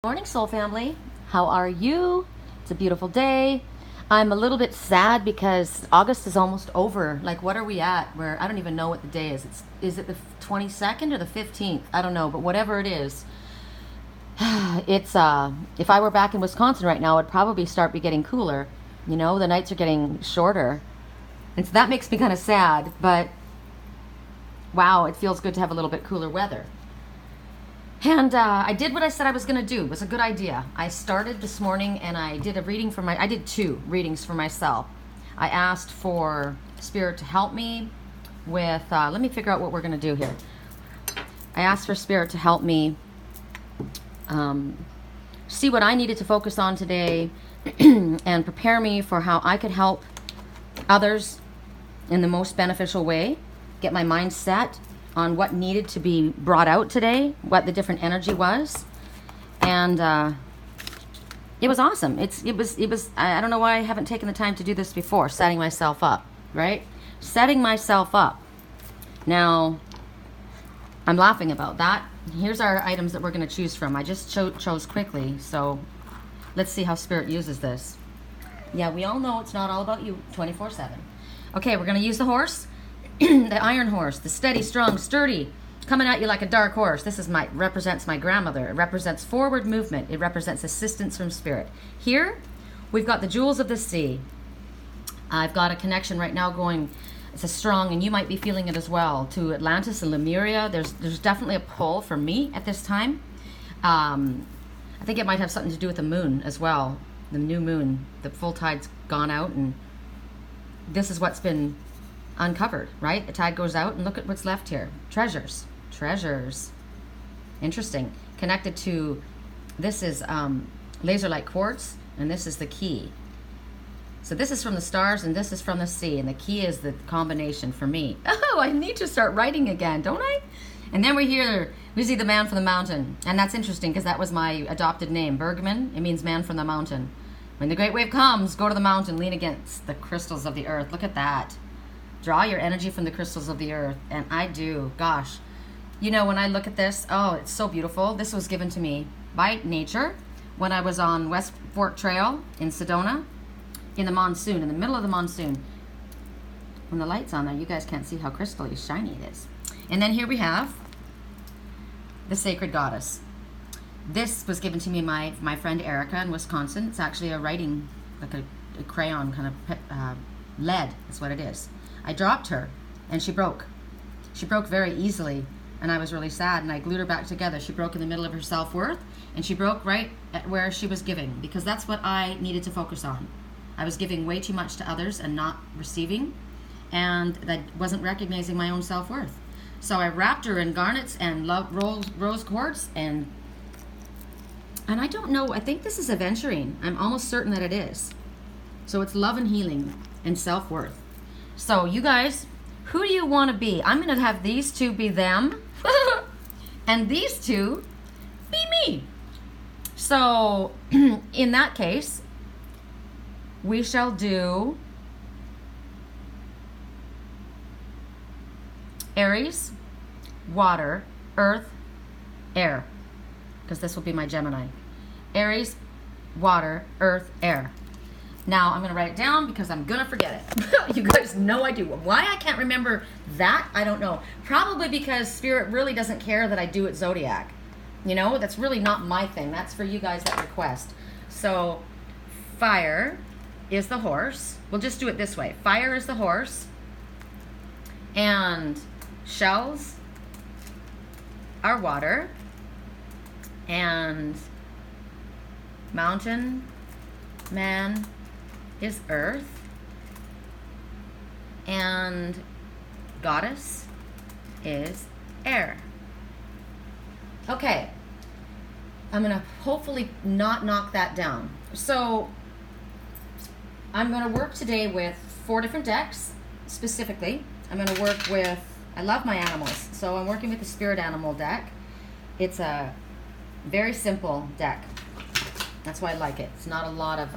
Morning, soul family. How are you? It's a beautiful day. I'm a little bit sad because August is almost over. Like, what are we at? I don't even know what the day is. Is it the 22nd or the 15th? I don't know, but whatever it is, it's if I were back in Wisconsin right now, it'd probably be getting cooler. You know, the nights are getting shorter, and so that makes me kind of sad. But wow, it feels good to have a little bit cooler weather. And I did what I said I was going to do. It was a good idea. I started this morning and I did I did 2 readings for myself. I asked for Spirit to help me with, let me figure out what we're going to do here. I asked for Spirit to help me see what I needed to focus on today and prepare me for how I could help others in the most beneficial way, get my mind set on what needed to be brought out today, what the different energy was. And it was awesome. It was I don't know why I haven't taken the time to do this before, setting myself up, right? Setting myself up. Now, I'm laughing about that. Here's our items that we're going to choose from. I just chose quickly, so let's see how Spirit uses this. Yeah, we all know it's not all about you 24/7. Okay, we're going to use the horse. The iron horse, the steady, strong, sturdy, coming at you like a dark horse. This represents my grandmother. It represents forward movement. It represents assistance from Spirit. Here, we've got the jewels of the sea. I've got a connection right now going, it's a strong, and you might be feeling it as well, to Atlantis and Lemuria. There's definitely a pull for me at this time. I think it might have something to do with the moon as well. The new moon, the full tide's gone out, and this is what's been uncovered, right? The tide goes out and look at what's left here. Treasures. Interesting. Connected to, this is laser light quartz, and this is the key. So this is from the stars and this is from the sea, and the key is the combination for me. Oh, I need to start writing again, don't I? And then we see the man from the mountain, and that's interesting because that was my adopted name, Bergman. It means man from the mountain. When the great wave comes, go to the mountain, lean against the crystals of the earth. Look at that. Draw your energy from the crystals of the earth. And I do. Gosh. You know, when I look at this, oh, it's so beautiful. This was given to me by nature when I was on West Fork Trail in Sedona in the monsoon, in the middle of the monsoon. When the light's on there, you guys can't see how crystally shiny it is. And then here we have the sacred goddess. This was given to me by my friend Erica in Wisconsin. It's actually a writing, like a crayon kind of lead. That's what it is. I dropped her and she broke. She broke very easily, and I was really sad, and I glued her back together. She broke in the middle of her self-worth, and she broke right at where she was giving, because that's what I needed to focus on. I was giving way too much to others and not receiving, and that wasn't recognizing my own self-worth. So I wrapped her in garnets and rose quartz, and I don't know, I think this is aventurine. I'm almost certain that it is. So it's love and healing and self-worth. So you guys, who do you want to be? I'm going to have these 2 be them and these 2 be me. So in that case, we shall do Aries, water, earth, air, because this will be my Gemini. Aries, water, earth, air. Now, I'm going to write it down because I'm going to forget it. You guys know I do. Why I can't remember that, I don't know. Probably because Spirit really doesn't care that I do it Zodiac. You know, that's really not my thing. That's for you guys that request. So, fire is the horse. We'll just do it this way. Fire is the horse. And shells are water. And mountain man is earth, and goddess is air. Okay, I'm gonna hopefully not knock that down. So I'm gonna work today with 4 different decks. Specifically, I'm gonna work with, I love my animals, so I'm working with the spirit animal deck. It's a very simple deck. That's why I like it. It's not a lot of,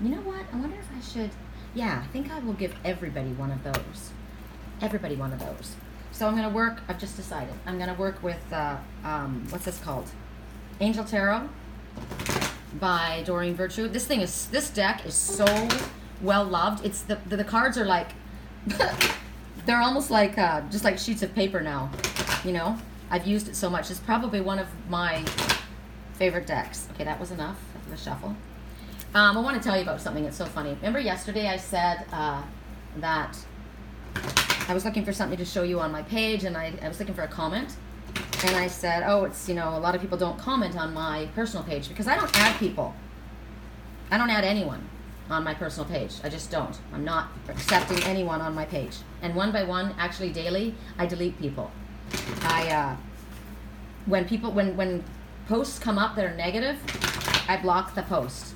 you know what? I wonder if I should, yeah, I think I will give everybody one of those. Everybody one of those. So I'm going to work, I've just decided, I'm going to work with, what's this called? Angel Tarot. by Doreen Virtue. This deck is so well loved. It's the cards are like they're almost like just like sheets of paper now. You know, I've used it so much. It's probably one of my favorite decks. Okay, that was enough of the shuffle. I want to tell you about something that's so funny. Remember yesterday I said that I was looking for something to show you on my page, and I was looking for a comment. And I said, oh, it's, you know, a lot of people don't comment on my personal page because I don't add people. I don't add anyone on my personal page. I just don't. I'm not accepting anyone on my page. And one by one, actually daily, I delete people. When posts come up that are negative, I block the post.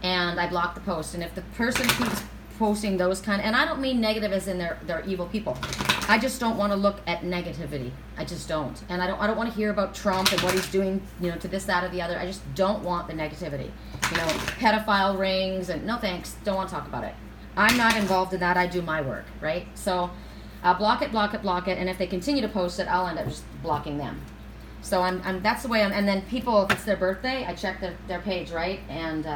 And I block the post. And if the person keeps posting those and I don't mean negative as in they're evil people. I just don't want to look at negativity. I just don't. And I don't want to hear about Trump and what he's doing, you know, to this, that, or the other. I just don't want the negativity. You know, pedophile rings and no thanks, don't want to talk about it. I'm not involved in that. I do my work, right? So I'll block it, and if they continue to post it, I'll end up just blocking them. So that's the way and then people, if it's their birthday, I check their page, right? And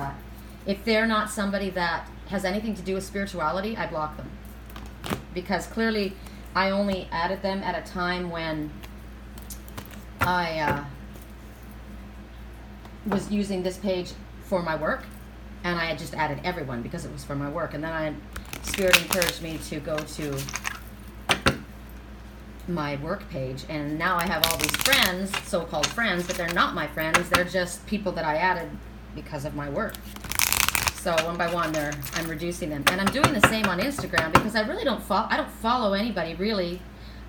if they're not somebody that has anything to do with spirituality, I block them. Because clearly I only added them at a time when I was using this page for my work, and I had just added everyone because it was for my work. And then Spirit encouraged me to go to my work page, and now I have all these friends, so-called friends, but they're not my friends. They're just people that I added because of my work. So one by one, I'm reducing them, and I'm doing the same on Instagram because I really don't follow anybody really.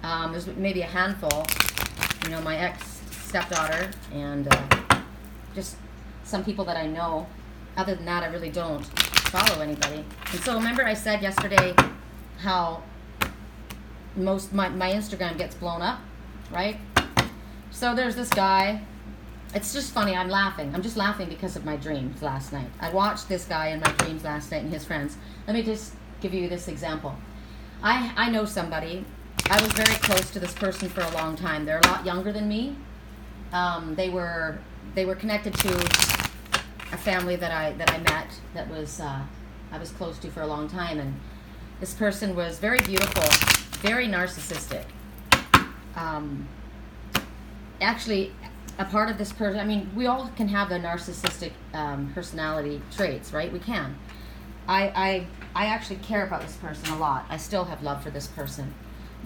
There's maybe a handful, you know, my ex-stepdaughter and just some people that I know. Other than that, I really don't follow anybody. And so remember, I said yesterday how most my Instagram gets blown up, right? So there's this guy. It's just funny. I'm laughing. I'm just laughing because of my dreams last night. I watched this guy in my dreams last night and his friends. Let me just give you this example. I know somebody. I was very close to this person for a long time. They're a lot younger than me. They were connected to a family that I met that was I was close to for a long time, and this person was very beautiful, very narcissistic. Actually, a part of this person, I mean, we all can have the narcissistic personality traits, right? We can. I actually care about this person a lot. I still have love for this person.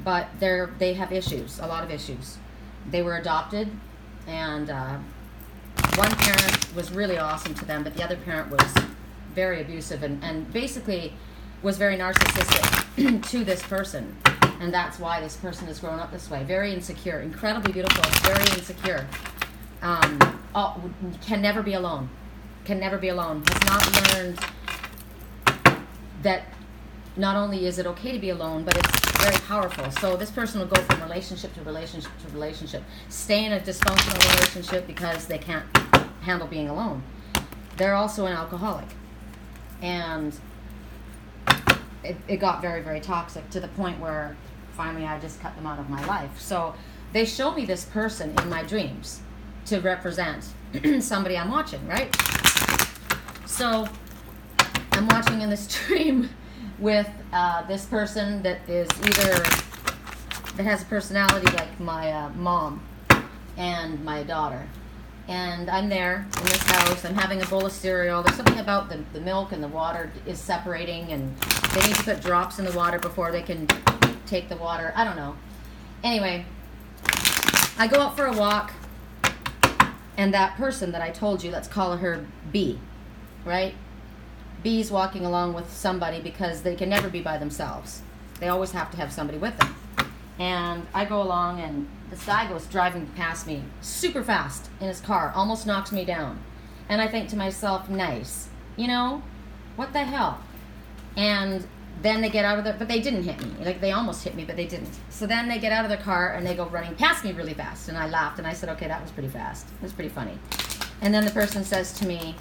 But they have issues, a lot of issues. They were adopted, and one parent was really awesome to them, but the other parent was very abusive and basically was very narcissistic to this person. And that's why this person has grown up this way. Very insecure, incredibly beautiful, very insecure. Can never be alone. Can never be alone. Has not learned that not only is it okay to be alone, but it's very powerful. So this person will go from relationship to relationship to relationship, stay in a dysfunctional relationship because they can't handle being alone. They're also an alcoholic. And it got very, very toxic to the point where finally I just cut them out of my life. So they show me this person in my dreams to represent somebody I'm watching, right? So I'm watching in this dream with this person that is that has a personality like my mom and my daughter. And I'm there in this house. I'm having a bowl of cereal. There's something about the milk and the water is separating, and they need to put drops in the water before they can take the water. I don't know. Anyway, I go out for a walk, and that person that I told you, let's call her B, right? B's walking along with somebody because they can never be by themselves. They always have to have somebody with them. And I go along, and this guy goes driving past me super fast in his car, almost knocks me down. And I think to myself, nice. You know, what the hell? And then they get out of but they didn't hit me. Like, they almost hit me, but they didn't. So then they get out of the car, and they go running past me really fast. And I laughed, and I said, okay, that was pretty fast. It was pretty funny. And then the person says to me,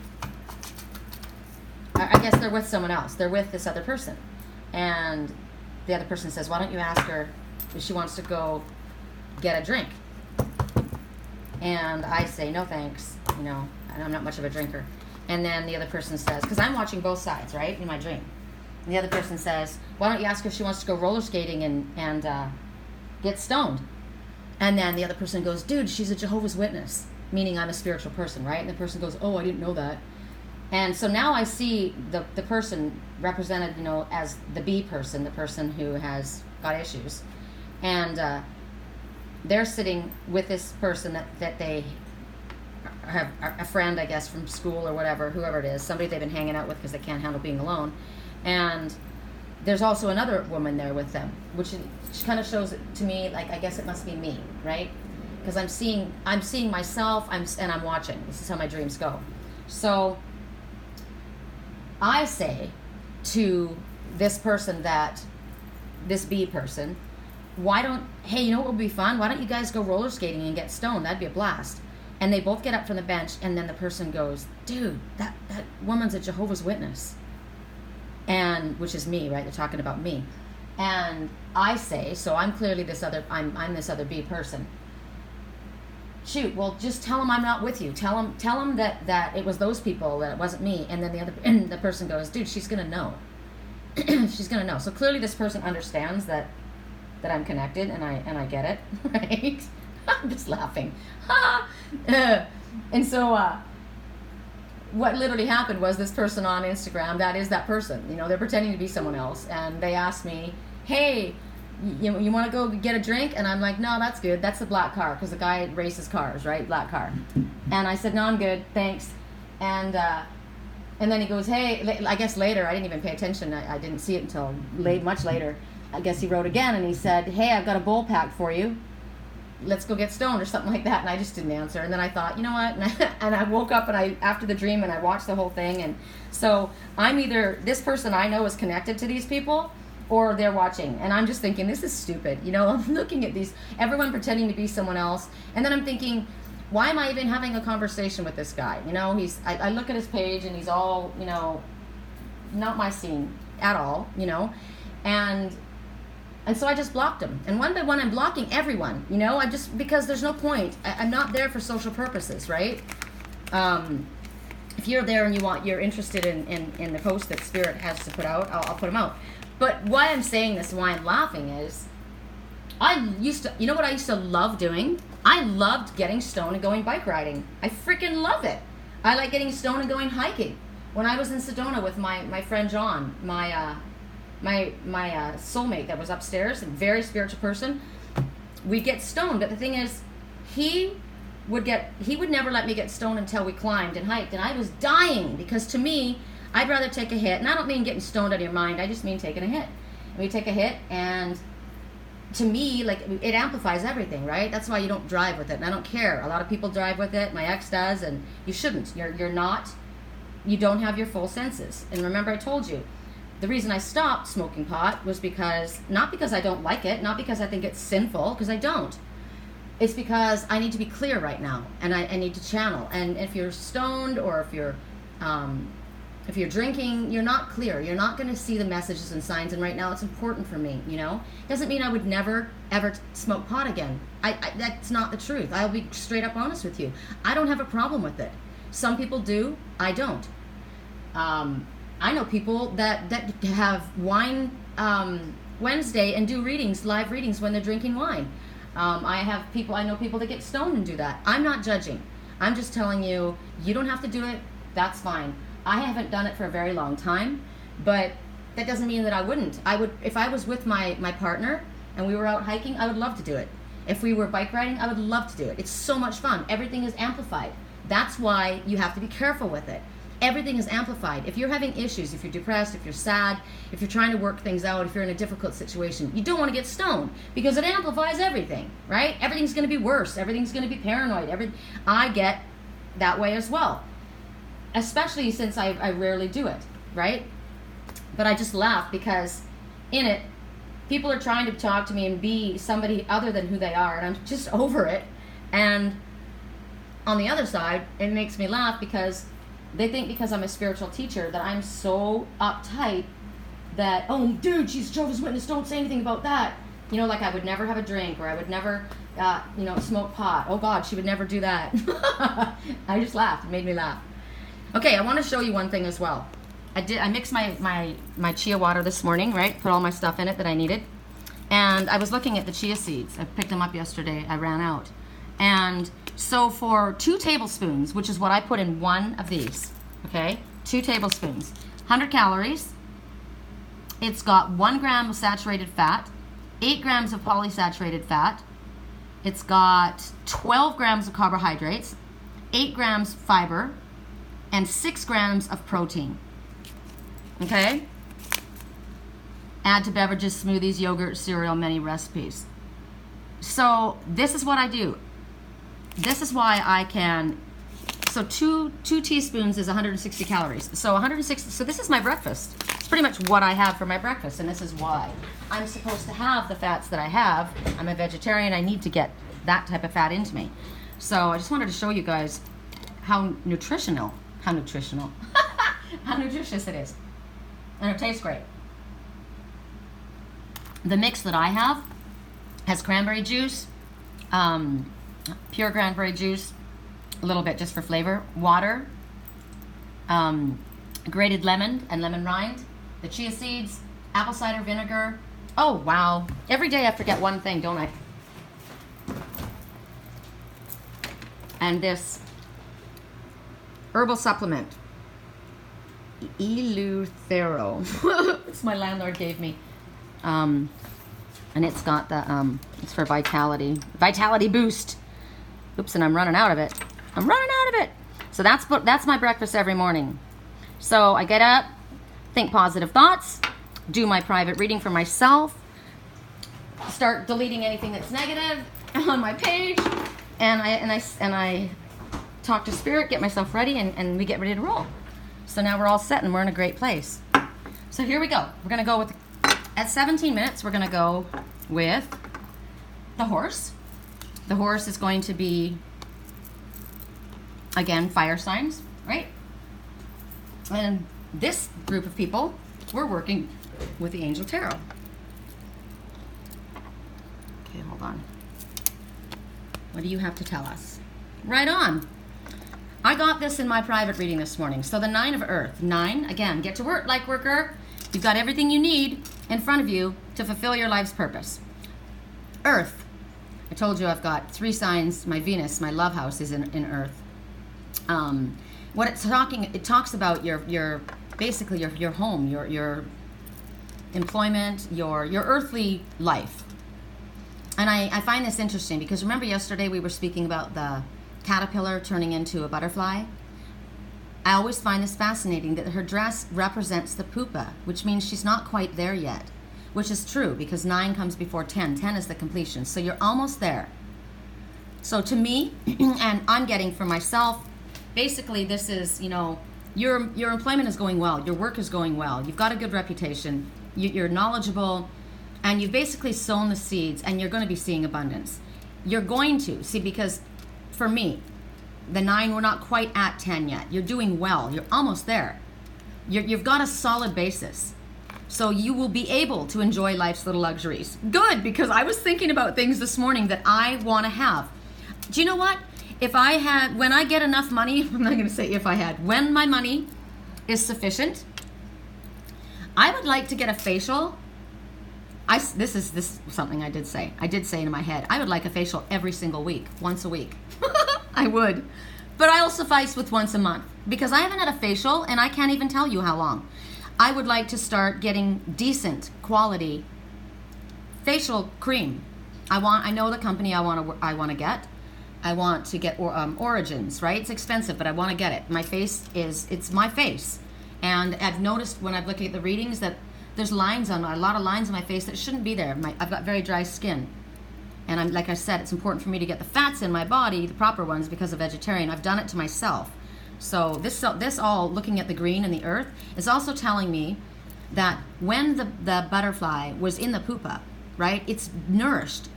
I guess they're with someone else. They're with this other person. And the other person says, why don't you ask her if she wants to go get a drink? And I say, no thanks, you know, and I'm not much of a drinker. And then the other person says, because I'm watching both sides, right, in my dream. And the other person says, why don't you ask her if she wants to go roller skating and get stoned? And then the other person goes, dude, she's a Jehovah's Witness, meaning I'm a spiritual person, right? And the person goes, oh, I didn't know that. And so now I see the person represented, you know, as the B person, the person who has got issues. And they're sitting with this person that they have a friend, I guess, from school or whatever, whoever it is, somebody they've been hanging out with because they can't handle being alone. And there's also another woman there with them, which kind of shows it to me, like, I guess it must be me, right? Because I'm seeing myself, and I'm watching. This is how my dreams go. So I say to this person, this B person, hey, you know what would be fun? Why don't you guys go roller skating and get stoned? That'd be a blast. And they both get up from the bench, and then the person goes, dude, that woman's a Jehovah's Witness. And, which is me, right? They're talking about me. And I say, so I'm clearly I'm this other B person. Shoot, well, just tell them I'm not with you. Tell them that it was those people, that it wasn't me. And then the person goes, dude, she's going to know. She's going to know. So clearly this person understands that I'm connected, and I get it, right? I'm just laughing. And so what literally happened was this person on Instagram, that is that person. You know, they're pretending to be someone else. And they asked me, hey, you want to go get a drink? And I'm like, no, that's good. That's the black car, because the guy races cars, right? Black car. And I said, no, I'm good. Thanks. And then he goes, hey, I guess later, I didn't even pay attention. I didn't see it until much later. I guess he wrote again, and he said, hey, I've got a bowl packed for you. Let's go get stoned or something like that. And I just didn't answer. And then I thought, you know what? And I woke up after the dream, and I watched the whole thing. And so I'm either, this person I know is connected to these people, or they're watching. And I'm just thinking, this is stupid. You know, I'm looking at everyone pretending to be someone else. And then I'm thinking, why am I even having a conversation with this guy? You know, I look at his page, and he's all, you know, not my scene at all, you know. And so I just blocked him. And one by one, I'm blocking everyone, you know, because there's no point. I'm not there for social purposes, right? If you're there and you're interested in the post that Spirit has to put out, I'll put them out. But why I'm saying this and why I'm laughing is, you know what I used to love doing? I loved getting stoned and going bike riding. I freaking love it. I like getting stoned and going hiking. When I was in Sedona with my friend John, my soulmate that was upstairs, a very spiritual person, we'd get stoned. But the thing is, he would never let me get stoned until we climbed and hiked. And I was dying, because to me, I'd rather take a hit. And I don't mean getting stoned out of your mind. I just mean taking a hit. And we take a hit, and to me, like, it amplifies everything, right? That's why you don't drive with it. And I don't care. A lot of people drive with it. My ex does, and you shouldn't. You don't have your full senses. And remember, I told you, the reason I stopped smoking pot was not because I don't like it, not because I think it's sinful, because I don't. It's because I need to be clear right now, and I need to channel. And if you're stoned, or if you're drinking, you're not clear. You're not going to see the messages and signs. And right now, it's important for me. You know, doesn't mean I would never ever smoke pot again. That's not the truth. I'll be straight up honest with you. I don't have a problem with it. Some people do. I don't. I know people that have wine Wednesday and do live readings when they're drinking wine. I know people that get stoned and do that. I'm not judging. I'm just telling you, you don't have to do it. That's fine. I haven't done it for a very long time, but that doesn't mean that I wouldn't. I would, if I was with my partner and we were out hiking, I would love to do it. If we were bike riding, I would love to do it. It's so much fun. Everything is amplified. That's why you have to be careful with it. Everything is amplified. If you're having issues, if you're depressed, if you're sad, if you're trying to work things out, if you're in a difficult situation, you don't want to get stoned, because it amplifies everything, right? Everything's going to be worse. Everything's going to be paranoid. I get that way as well, especially since I rarely do it, right? But I just laugh, because in it, people are trying to talk to me and be somebody other than who they are, and I'm just over it. And on the other side, it makes me laugh, because they think because I'm a spiritual teacher that I'm so uptight that, oh, dude, she's Jehovah's Witness, don't say anything about that. You know, like I would never have a drink, or I would never, smoke pot. Oh, God, she would never do that. I just laughed. It made me laugh. Okay, I want to show you one thing as well. I mixed my chia water this morning, right? Put all my stuff in it that I needed. And I was looking at the chia seeds. I picked them up yesterday. I ran out. And so for 2 tablespoons, which is what I put in one of these, okay? 2 tablespoons, 100 calories. It's got 1 gram of saturated fat, 8 grams of polysaturated fat. It's got 12 grams of carbohydrates, 8 grams fiber, and 6 grams of protein. Okay? Add to beverages, smoothies, yogurt, cereal, many recipes. So this is what I do. This is why I can, so two teaspoons is 160 calories. So 160, so this is my breakfast. It's pretty much what I have for my breakfast, and this is why. I'm supposed to have the fats that I have. I'm a vegetarian, I need to get that type of fat into me. So I just wanted to show you guys how nutritious it is. And it tastes great. The mix that I have has cranberry juice, pure cranberry juice, a little bit just for flavor, water, grated lemon and lemon rind, the chia seeds, apple cider vinegar. Oh, wow. Every day I forget one thing, don't I? And this herbal supplement, Eleuthero. It's my landlord gave me. And it's got the, it's for vitality boost. Oops, and I'm running out of it. So that's my breakfast every morning. So I get up, think positive thoughts, do my private reading for myself, start deleting anything that's negative on my page, and I talk to spirit, get myself ready, and we get ready to roll. So now we're all set and we're in a great place. So here we go. We're gonna go with, at 17 minutes, we're gonna go with the horse. The horse is going to be, again, fire signs, right? And this group of people, we're working with the Angel Tarot. Okay, hold on. What do you have to tell us? Right on. I got this in my private reading this morning. So the 9 of Earth. 9, again, get to work, light worker. You've got everything you need in front of you to fulfill your life's purpose. Earth. I told you I've got 3 signs. My Venus, my love house is in Earth. What it talks about your basically your home, your employment, your earthly life. And I find this interesting because remember yesterday we were speaking about the caterpillar turning into a butterfly. I always find this fascinating that her dress represents the pupa, which means she's not quite there yet, which is true because 9 comes before 10. 10 is the completion. So you're almost there. So to me, and I'm getting for myself, basically this is, your employment is going well. Your work is going well. You've got a good reputation. You're knowledgeable, and you've basically sown the seeds, and you're going to be seeing abundance. You're going to. See, because for me, the 9, we're not quite at 10 yet. You're doing well. You're almost there. You've got a solid basis. So you will be able to enjoy life's little luxuries. Good, because I was thinking about things this morning that I want to have. Do you know what? When I get enough money, I'm not going to say if I had, when my money is sufficient, I would like to get a facial. This is something I did say. I did say in my head, I would like a facial every single week, once a week. I would. But I'll suffice with once a month because I haven't had a facial and I can't even tell you how long. I would like to start getting decent quality facial cream. I know the company I want to get. I want to get Origins, right? It's expensive, but I want to get it. It's my face. And I've noticed when I'm looking at the readings that there's a lot of lines on my face that shouldn't be there. I've got very dry skin. And like I said, it's important for me to get the fats in my body, the proper ones, because of vegetarian. I've done it to myself. So this all, looking at the green and the earth, is also telling me that when the butterfly was in the pupa, right, it's nourished.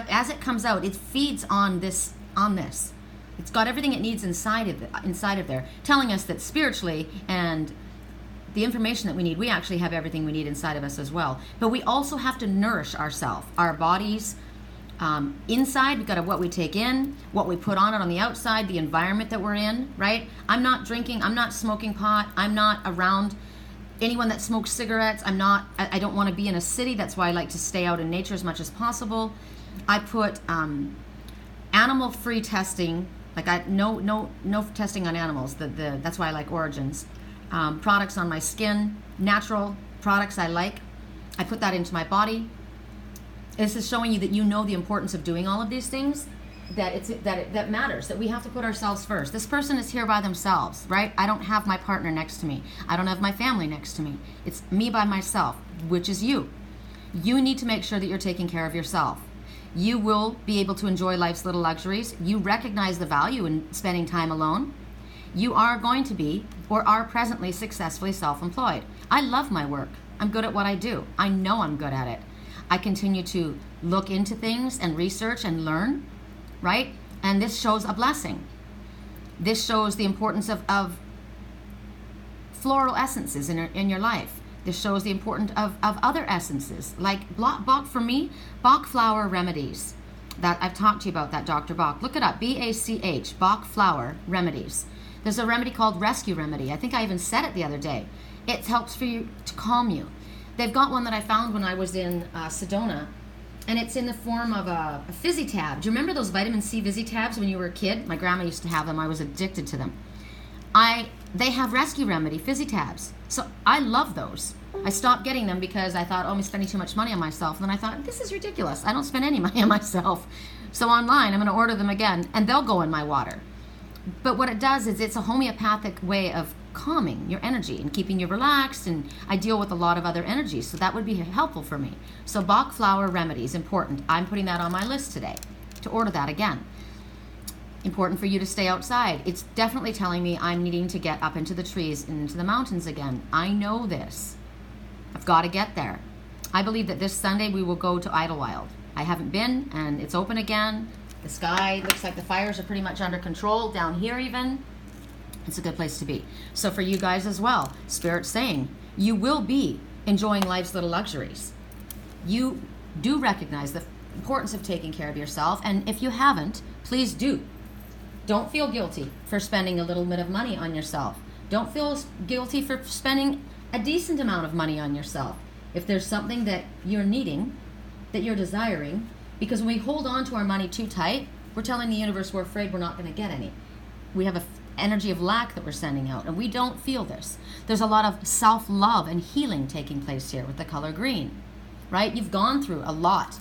As it comes out, it feeds on this. It's got everything it needs inside of there, telling us that spiritually and the information that we need, we actually have everything we need inside of us as well. But we also have to nourish ourselves, our bodies, Inside, we've got what we take in, what we put on it on the outside, the environment that we're in, right? I'm not drinking, I'm not smoking pot, I'm not around anyone that smokes cigarettes. I don't want to be in a city. That's why I like to stay out in nature as much as possible. I put animal-free testing, like no testing on animals. That's why I like Origins. Products on my skin, natural products I like. I put that into my body. This is showing you that you know the importance of doing all of these things, that matters, that we have to put ourselves first. This person is here by themselves, right? I don't have my partner next to me. I don't have my family next to me. It's me by myself, which is you. You need to make sure that you're taking care of yourself. You will be able to enjoy life's little luxuries. You recognize the value in spending time alone. You are going to be, or are presently, successfully self-employed. I love my work. I'm good at what I do. I know I'm good at it. I continue to look into things and research and learn, right? And this shows a blessing. This shows the importance of floral essences in your life. This shows the importance of other essences, like for me, Bach flower remedies. That I've talked to you about that, Dr. Bach. Look it up, B-A-C-H, Bach flower remedies. There's a remedy called Rescue Remedy. I think I even said it the other day. It helps for you to calm you. They've got one that I found when I was in Sedona, and it's in the form of a fizzy tab. Do you remember those vitamin C fizzy tabs when you were a kid? My grandma used to have them. I was addicted to them. They have Rescue Remedy fizzy tabs. So I love those. I stopped getting them because I thought, oh, I'm spending too much money on myself. And then I thought, this is ridiculous. I don't spend any money on myself. So online, I'm going to order them again, and they'll go in my water. But what it does is it's a homeopathic way of calming your energy and keeping you relaxed, and I deal with a lot of other energies, so that would be helpful for me. So Bach flower remedies, important. I'm putting that on my list today to order that again. Important for you to stay outside. It's definitely telling me I'm needing to get up into the trees and into the mountains again. I know this. I've got to get there. I believe that this Sunday we will go to Idlewild. I haven't been, and it's open again. The sky looks like the fires are pretty much under control down here even. It's a good place to be. So for you guys as well, Spirit's saying, you will be enjoying life's little luxuries. You do recognize the importance of taking care of yourself, and if you haven't, please do. Don't feel guilty for spending a little bit of money on yourself. Don't feel guilty for spending a decent amount of money on yourself. If there's something that you're needing, that you're desiring, because when we hold on to our money too tight, we're telling the universe we're afraid we're not going to get any. We have an energy of lack that we're sending out, and we don't feel this. There's a lot of self-love and healing taking place here with the color green, right? You've gone through a lot.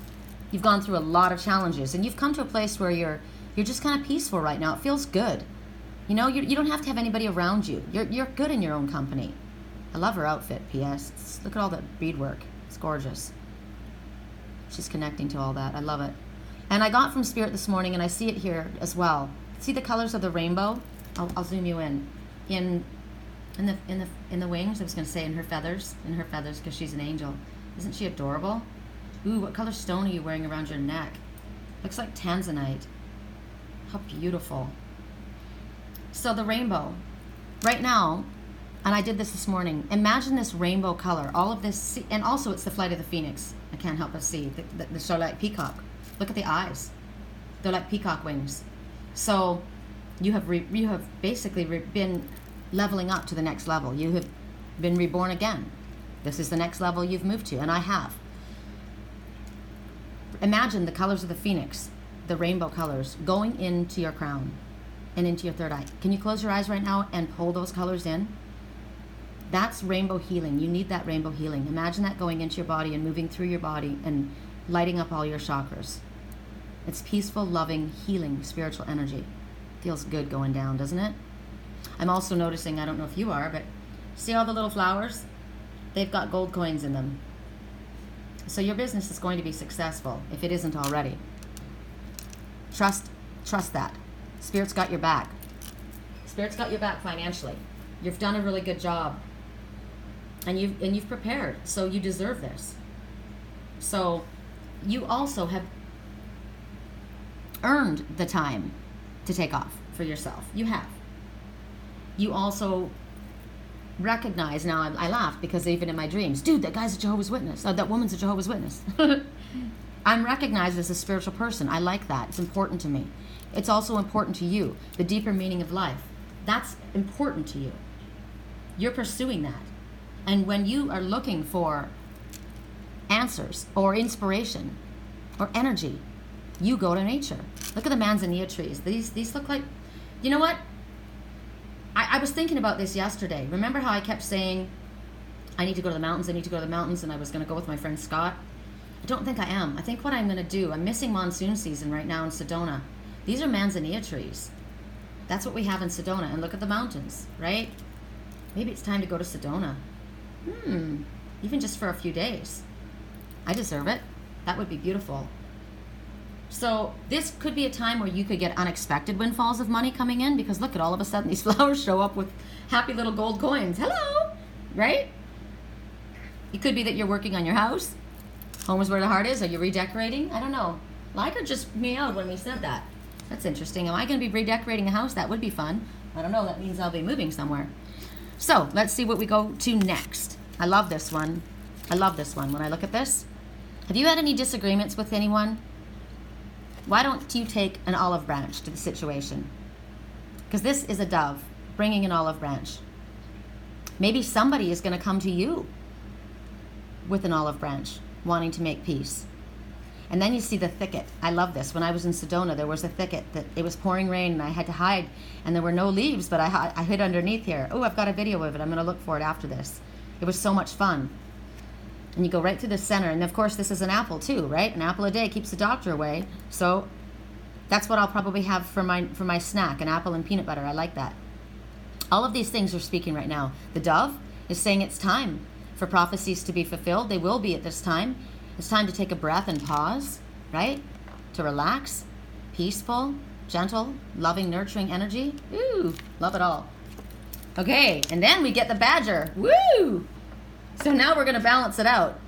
You've gone through a lot of challenges, and you've come to a place where you're just kind of peaceful right now. It feels good. You know, you don't have to have anybody around you. You're good in your own company. I love her outfit, P.S. Look at all that beadwork. It's gorgeous. She's connecting to all that. I love it. And I got from Spirit this morning, and I see it here as well. See the colors of the rainbow? I'll zoom you in the wings. I was going to say in her feathers, because she's an angel. Isn't she adorable? Ooh, what color stone are you wearing around your neck? Looks like tanzanite. How beautiful. So the rainbow, right now, and I did this morning. Imagine this rainbow color, all of this, and also it's the flight of the phoenix. I can't help but see the so like peacock. Look at the eyes; they're like peacock wings. So you have basically been leveling up to the next level. You have been reborn again. This is the next level you've moved to, and I have. Imagine the colors of the phoenix, the rainbow colors, going into your crown and into your third eye. Can you close your eyes right now and pull those colors in? That's rainbow healing. You need that rainbow healing. Imagine that going into your body and moving through your body and lighting up all your chakras. It's peaceful, loving, healing, spiritual energy. Feels good going down, doesn't it? I'm also noticing, I don't know if you are, but see all the little flowers? They've got gold coins in them. So your business is going to be successful if it isn't already. Trust that. Spirit's got your back. Spirit's got your back financially. You've done a really good job. And you've prepared, so you deserve this. So you also have earned the time to take off for yourself. You have. You also recognize, now I laugh because even in my dreams, dude, that guy's a Jehovah's Witness. That woman's a Jehovah's Witness. I'm recognized as a spiritual person. I like that. It's important to me. It's also important to you. The deeper meaning of life. That's important to you. You're pursuing that. And when you are looking for answers or inspiration or energy, you go to nature. Look at the manzanilla trees. These look like, you know what? I was thinking about this yesterday. Remember how I kept saying, I need to go to the mountains, I need to go to the mountains, and I was going to go with my friend Scott? I don't think I am. I think what I'm going to do, I'm missing monsoon season right now in Sedona. These are manzanilla trees. That's what we have in Sedona. And look at the mountains, right? Maybe it's time to go to Sedona. Even just for a few days. I deserve it. That would be beautiful. So this could be a time where you could get unexpected windfalls of money coming in, because look at all of a sudden these flowers show up with happy little gold coins. Hello, right? It could be that you're working on your house. Home is where the heart is. Are you redecorating? I don't know. Liker just meowed when we said that. That's interesting. Am I going to be redecorating a house? That would be fun. I don't know. That means I'll be moving somewhere. So let's see what we go to next. I love this one. I love this one. When I look at this, have you had any disagreements with anyone? Why don't you take an olive branch to the situation? Because this is a dove bringing an olive branch. Maybe somebody is going to come to you with an olive branch, wanting to make peace. And then you see the thicket. I love this. When I was in Sedona, there was a thicket that it was pouring rain and I had to hide, and there were no leaves, but I hid underneath here. Oh, I've got a video of it. I'm going to look for it after this. It was so much fun. And you go right through the center. And of course, this is an apple too, right? An apple a day keeps the doctor away. So that's what I'll probably have for my snack, an apple and peanut butter. I like that. All of these things are speaking right now. The dove is saying it's time for prophecies to be fulfilled. They will be at this time. It's time to take a breath and pause, right? To relax, peaceful, gentle, loving, nurturing energy. Ooh, love it all. Okay, and then we get the badger. Woo! So now we're going to balance it out.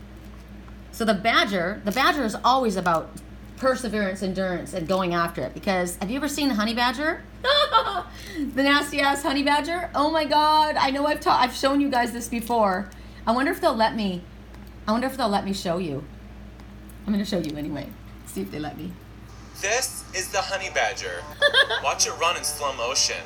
So the badger is always about perseverance, endurance, and going after it. Because have you ever seen the honey badger? The nasty ass honey badger? Oh my God! I know I've shown you guys this before. I wonder if they'll let me. Show you. I'm going to show you anyway. See if they let me. This is the honey badger. Watch it run in slow motion.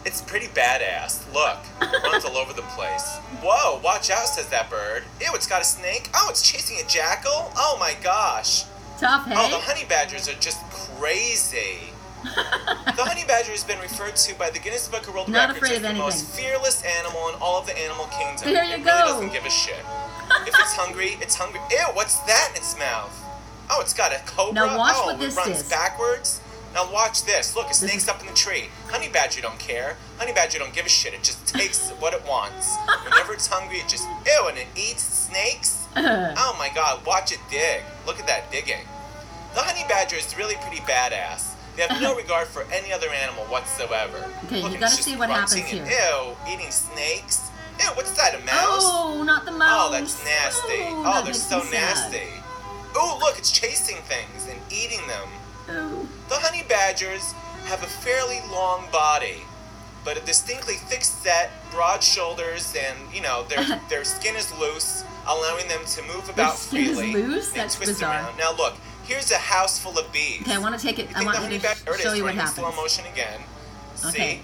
It's pretty badass. Look, it runs all over the place. Whoa, watch out, says that bird. Ew, it's got a snake. Oh, it's chasing a jackal. Oh my gosh. Tough, hey? Oh, the honey badgers are just crazy. The honey badger has been referred to by the Guinness Book of World Records as the most fearless animal in all of the animal kingdom. There you it go. really doesn't give a shit. If it's hungry, it's hungry. Ew, what's that in its mouth? Oh, it's got a cobra. Now watch what it this runs is. Backwards. Now watch this. Look, a snake's up in the tree. Honey badger don't care. Honey badger don't give a shit. It just takes what it wants. Whenever it's hungry, it just, ew, and it eats snakes. Oh my God, watch it dig. Look at that digging. The honey badger is really pretty badass. They have no regard for any other animal whatsoever. Okay, Look, you gotta see what happens here. Ew, eating snakes. Ew, what's that, a mouse? Oh, not the mouse. Oh, that's nasty. Oh, they're so nasty. Oh, look, it's chasing things and eating them. Oh. The honey badgers have a fairly long body, but a distinctly thick set, broad shoulders, and, their skin is loose, allowing them to move about freely. Their skin is loose? And That's twist bizarre. around. Now look, here's a house full of bees. Okay, I want to take it. I want you to show you what happens. Slow motion again. See? Okay.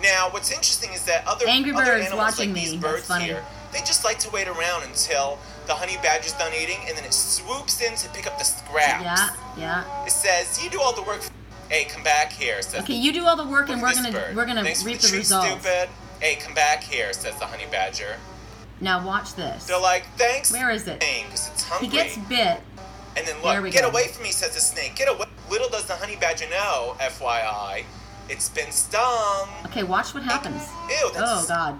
Now, what's interesting is that other Birds animals watching like these me. birds That's funny. here, they just like to wait around until the honey badger's done eating, and then it swoops in to pick up the scraps. Yeah. It says, "You do all the work. Hey, come back here." Says. Okay, you do all the work, and we're gonna Thanks reap for the treat, results. Stupid. Hey, come back here, says the honey badger. Now watch this. They're like, "Thanks." Where is it? Because it's hungry. He gets bit. And then There we look, get go. away from me, says the snake. Get away. Little does the honey badger know, FYI, it's been stung. Okay, watch what happens. Ew, that's... Oh God.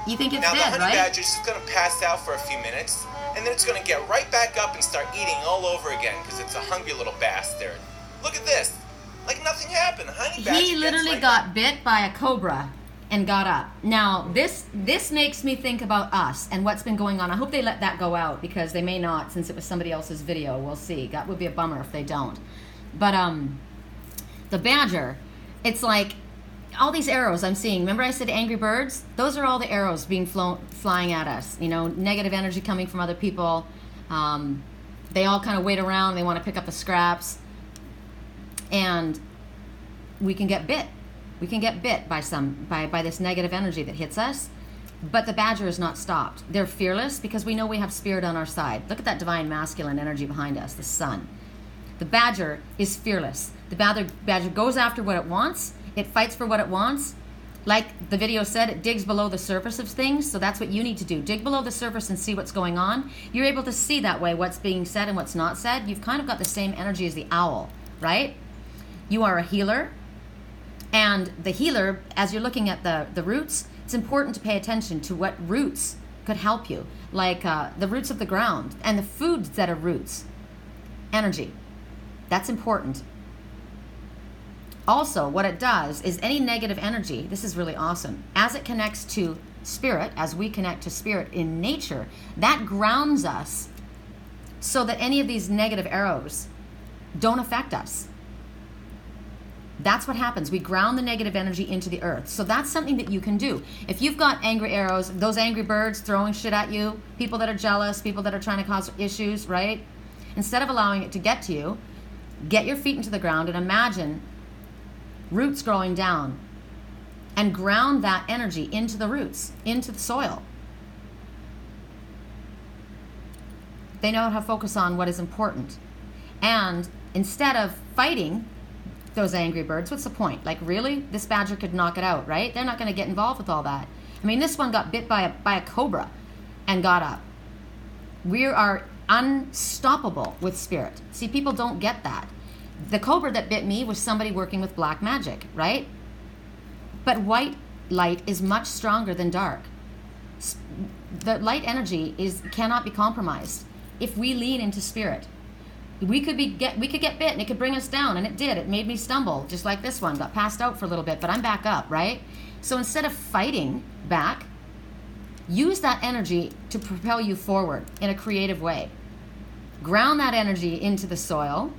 You think it's now dead, the honey right? badger's just going to pass out for a few minutes, and then it's going to get right back up and start eating all over again because it's a hungry little bastard. Look at this. Like nothing happened. The honey badger He literally got bit by a cobra and got up. Now, this makes me think about us and what's been going on. I hope they let that go out, because they may not, since it was somebody else's video. We'll see. That would be a bummer if they don't. But the badger, it's like all these arrows I'm seeing. Remember I said angry birds? Those are all the arrows being flying at us. Negative energy coming from other people. They all kind of wait around. They want to pick up the scraps. And we can get bit. We can get bit by this negative energy that hits us. But the badger is not stopped. They're fearless because we know we have spirit on our side. Look at that divine masculine energy behind us, the sun. The badger is fearless. The badger goes after what it wants. It fights for what it wants. Like the video said, it digs below the surface of things. So that's what you need to do. Dig below the surface and see what's going on. You're able to see that way what's being said and what's not said. You've kind of got the same energy as the owl, right? You are a healer. And the healer, as you're looking at the roots, it's important to pay attention to what roots could help you. Like the roots of the ground and the foods that are roots. Energy. That's important. Also, what it does is any negative energy, this is really awesome, as it connects to spirit, as we connect to spirit in nature, that grounds us so that any of these negative arrows don't affect us. That's what happens. We ground the negative energy into the earth. So that's something that you can do. If you've got angry arrows, those angry birds throwing shit at you, people that are jealous, people that are trying to cause issues, right? Instead of allowing it to get to you, get your feet into the ground and imagine roots growing down and ground that energy into the roots, into the soil. They know how to focus on what is important. And instead of fighting those angry birds, what's the point? Like, really? This badger could knock it out, right? They're not going to get involved with all that. I mean, this one got bit by a cobra and got up. We are unstoppable with spirit. See, people don't get that. The cobra that bit me was somebody working with black magic, right? But white light is much stronger than dark. The light energy cannot be compromised if we lean into spirit. We could get bit and it could bring us down, and it did. It made me stumble, just like this one. Got passed out for a little bit, but I'm back up, right? So instead of fighting back, use that energy to propel you forward in a creative way. Ground that energy into the soil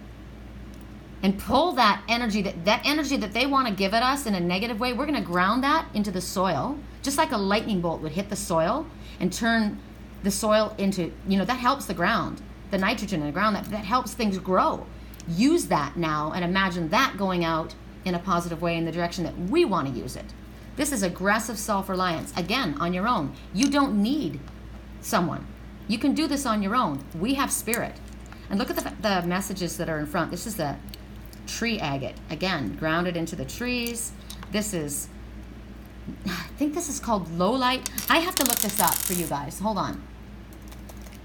and pull that energy that they want to give at us in a negative way. We're going to ground that into the soil, just like a lightning bolt would hit the soil and turn the soil into, that helps the ground. The nitrogen in the ground, that helps things grow. Use that now and imagine that going out in a positive way in the direction that we want to use it. This is aggressive self-reliance. Again, on your own. You don't need someone. You can do this on your own. We have spirit. And look at the messages that are in front. This is the tree agate. Again, grounded into the trees. This is, I think this is called low light. I have to look this up for you guys. Hold on.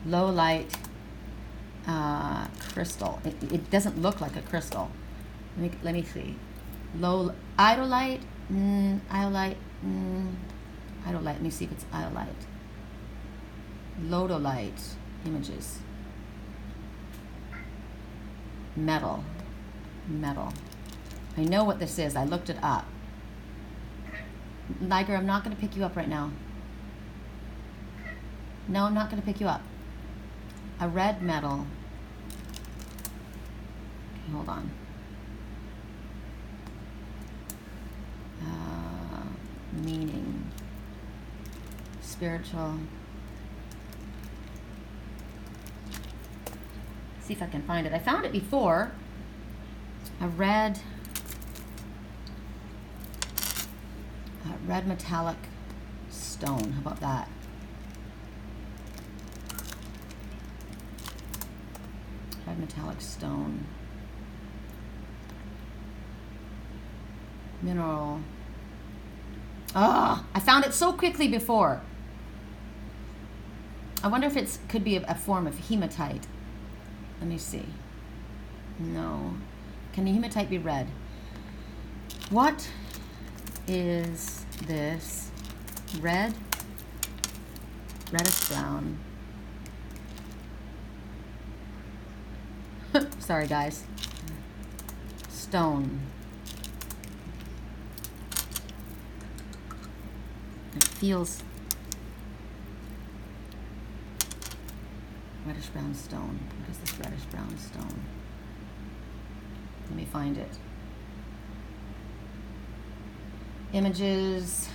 Low light crystal. It doesn't look like a crystal. Let me see. Low iodolite. Iodolite. Iodolite. Let me see if it's iodolite. Lodolite images. Metal. I know what this is. I looked it up. Liger, I'm not going to pick you up right now. No, I'm not going to pick you up. A red metal. Okay, hold on. Meaning. Spiritual. See if I can find it. I found it before. A red metallic stone. How about that? Red metallic stone. Mineral. I found it so quickly before. I wonder if it could be a form of hematite. Let me see. No. Can the hematite be red? What is this? Red? Reddish brown. Sorry, guys. Stone. It feels reddish brown stone. What is this reddish brown stone? Let me find it. Images.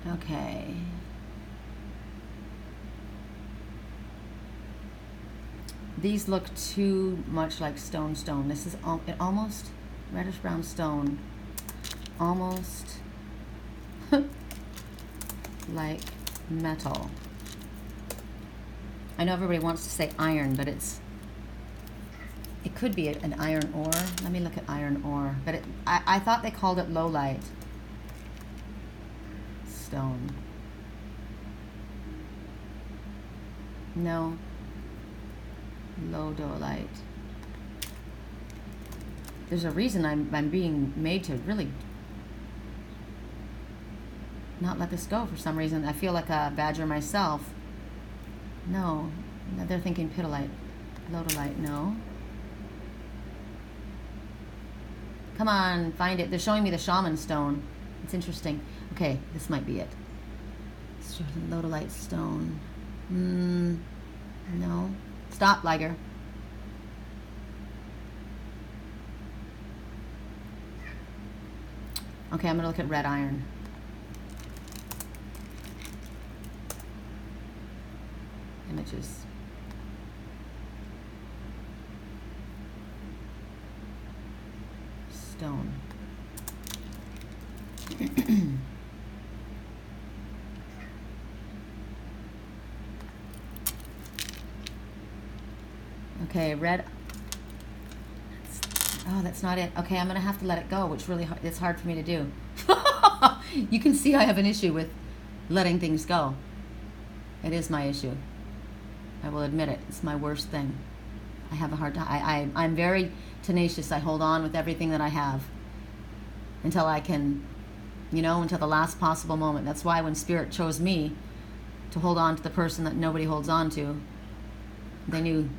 Okay. These look too much like stone. This is it almost reddish brown stone. Almost like metal. I know everybody wants to say iron, but it could be an iron ore. Let me look at iron ore. But I thought they called it low light stone. No. Lodolite. There's a reason I'm being made to really not let this go for some reason. I feel like a badger myself. No. They're thinking pitolite. Lodolite, no. Come on, find it. They're showing me the shaman stone. It's interesting. Okay, this might be it. Lodolite stone. No. Stop, Liger. Okay, I'm going to look at red iron. Images. Stone. Okay, red. Oh, that's not it. Okay, I'm gonna have to let it go, which really it's hard for me to do. You can see I have an issue with letting things go. It is my issue. I will admit it. It's my worst thing. I have a hard time. I'm very tenacious. I hold on with everything that I have until I can, until the last possible moment. That's why when Spirit chose me to hold on to the person that nobody holds on to, they knew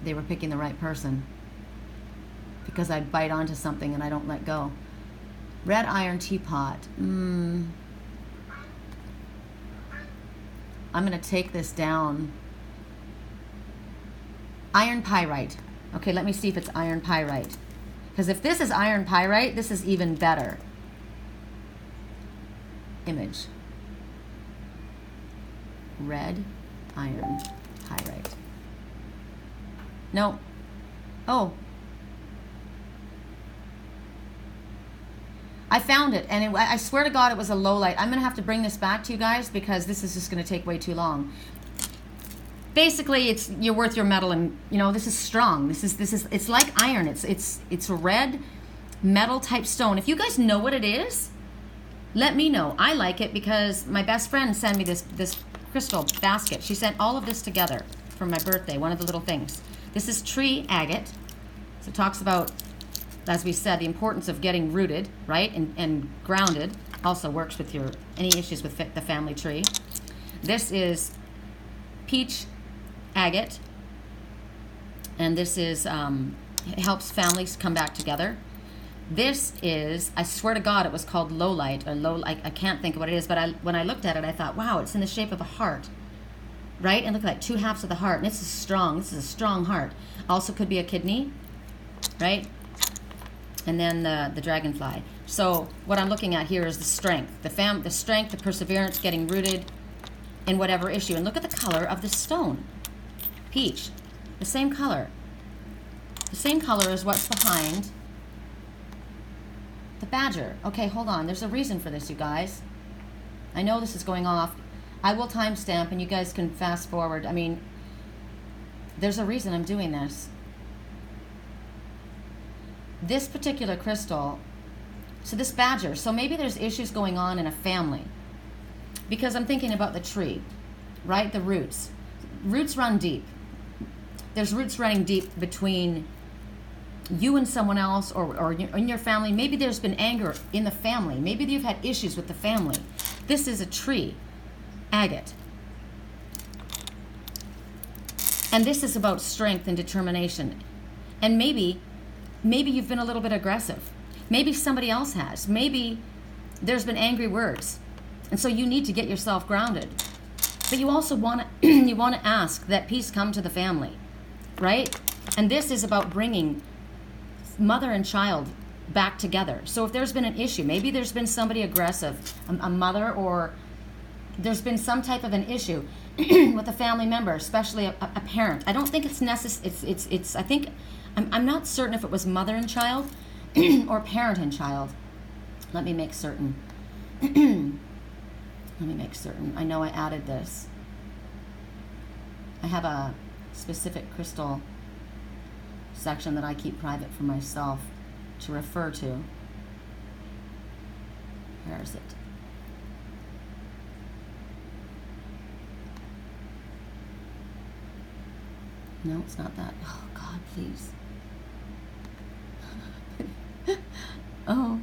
they were picking the right person, because I bite onto something and I don't let go. Red iron teapot. I'm going to take this down. Iron pyrite. Okay, let me see if it's iron pyrite. Because if this is iron pyrite, this is even better. Image. Red iron pyrite. No. Oh. I found it, and I swear to God it was a low light. I'm going to have to bring this back to you guys because this is just going to take way too long. Basically, you're worth your metal, and this is strong. This is it's like iron. It's a red metal type stone. If you guys know what it is, let me know. I like it because my best friend sent me this crystal basket. She sent all of this together for my birthday, one of the little things. This is tree agate. So it talks about, as we said, the importance of getting rooted, right, and grounded. Also works with any issues with the family tree. This is peach agate, and this is it helps families come back together. This is, I swear to God, it was called lowlight or low. I can't think of what it is, but when I looked at it, I thought, wow, it's in the shape of a heart, right? And look like two halves of the heart, and this is strong. This is a strong heart. Also could be a kidney, right? And then the dragonfly. So what I'm looking at here is the strength, the strength, the perseverance, getting rooted in whatever issue. And look at the color of the stone. Peach, the same color. The same color as what's behind the badger. Okay, hold on. There's a reason for this, you guys. I know this is going off. I will timestamp, and you guys can fast forward. I mean, there's a reason I'm doing this. This particular crystal, so this badger, so maybe there's issues going on in a family, because I'm thinking about the tree, right? The roots. Roots run deep. There's roots running deep between you and someone else, or in your family. Maybe there's been anger in the family. Maybe you've had issues with the family. This is a tree, agate. And this is about strength and determination. And maybe you've been a little bit aggressive. Maybe somebody else has. Maybe there's been angry words. And so you need to get yourself grounded. But you also want to ask that peace come to the family, right? And this is about bringing mother and child back together. So if there's been an issue, maybe there's been somebody aggressive, a mother or there's been some type of an issue with a family member, especially a parent. I don't think it's necessary. It's. I think I'm not certain if it was mother and child or parent and child. Let me make certain. Let me make certain. I know I added this. I have a specific crystal section that I keep private for myself to refer to. Where is it? No, it's not that. Oh, God, please. Oh,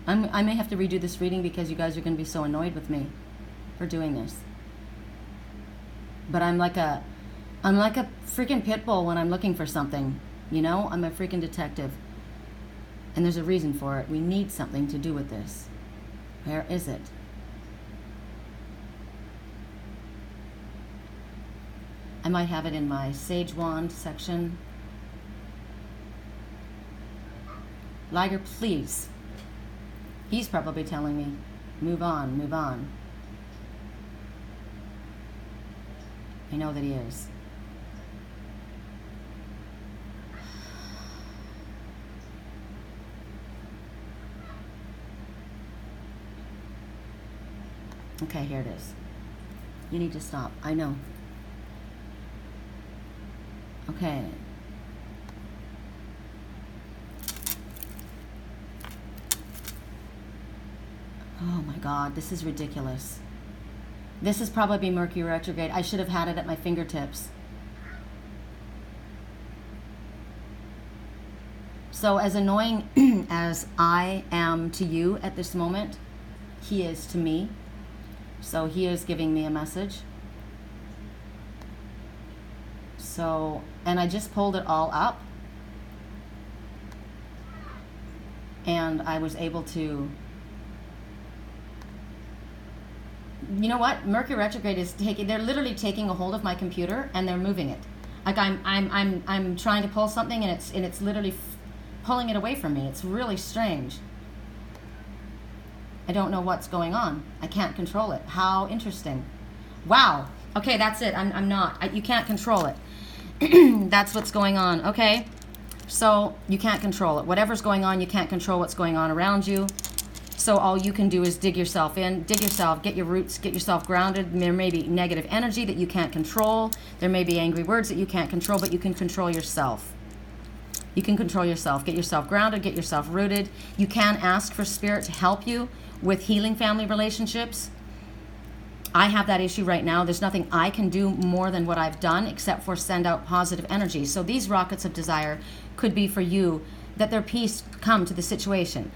I may have to redo this reading because you guys are going to be so annoyed with me for doing this. But I'm like a freaking pit bull when I'm looking for something. You know, I'm a freaking detective. And there's a reason for it. We need something to do with this. Where is it? I might have it in my Sage Wand section. Liger, please. He's probably telling me, move on, move on. I know that he is. Okay, here it is. You need to stop. I know. Okay. Oh my God, this is ridiculous. This is probably Mercury retrograde. I should have had it at my fingertips. So as annoying as I am to you at this moment, he is to me. So he is giving me a message. So, and I just pulled it all up. And I was able to, you know what? Mercury retrograde is they're literally taking a hold of my computer and they're moving it. Like I'm trying to pull something and it's literally pulling it away from me. It's really strange. I don't know what's going on. I can't control it. How interesting. Wow. Okay, that's it. I'm not. You can't control it. That's what's going on. Okay. So you can't control it. Whatever's going on, you can't control what's going on around you. So all you can do is dig yourself in, dig yourself, get your roots, get yourself grounded. There may be negative energy that you can't control. There may be angry words that you can't control, but you can control yourself. You can control yourself. Get yourself grounded, get yourself rooted. You can ask for spirit to help you with healing family relationships. I have that issue right now. There's nothing I can do more than what I've done except for send out positive energy. So these rockets of desire could be for you, that their peace come to the situation.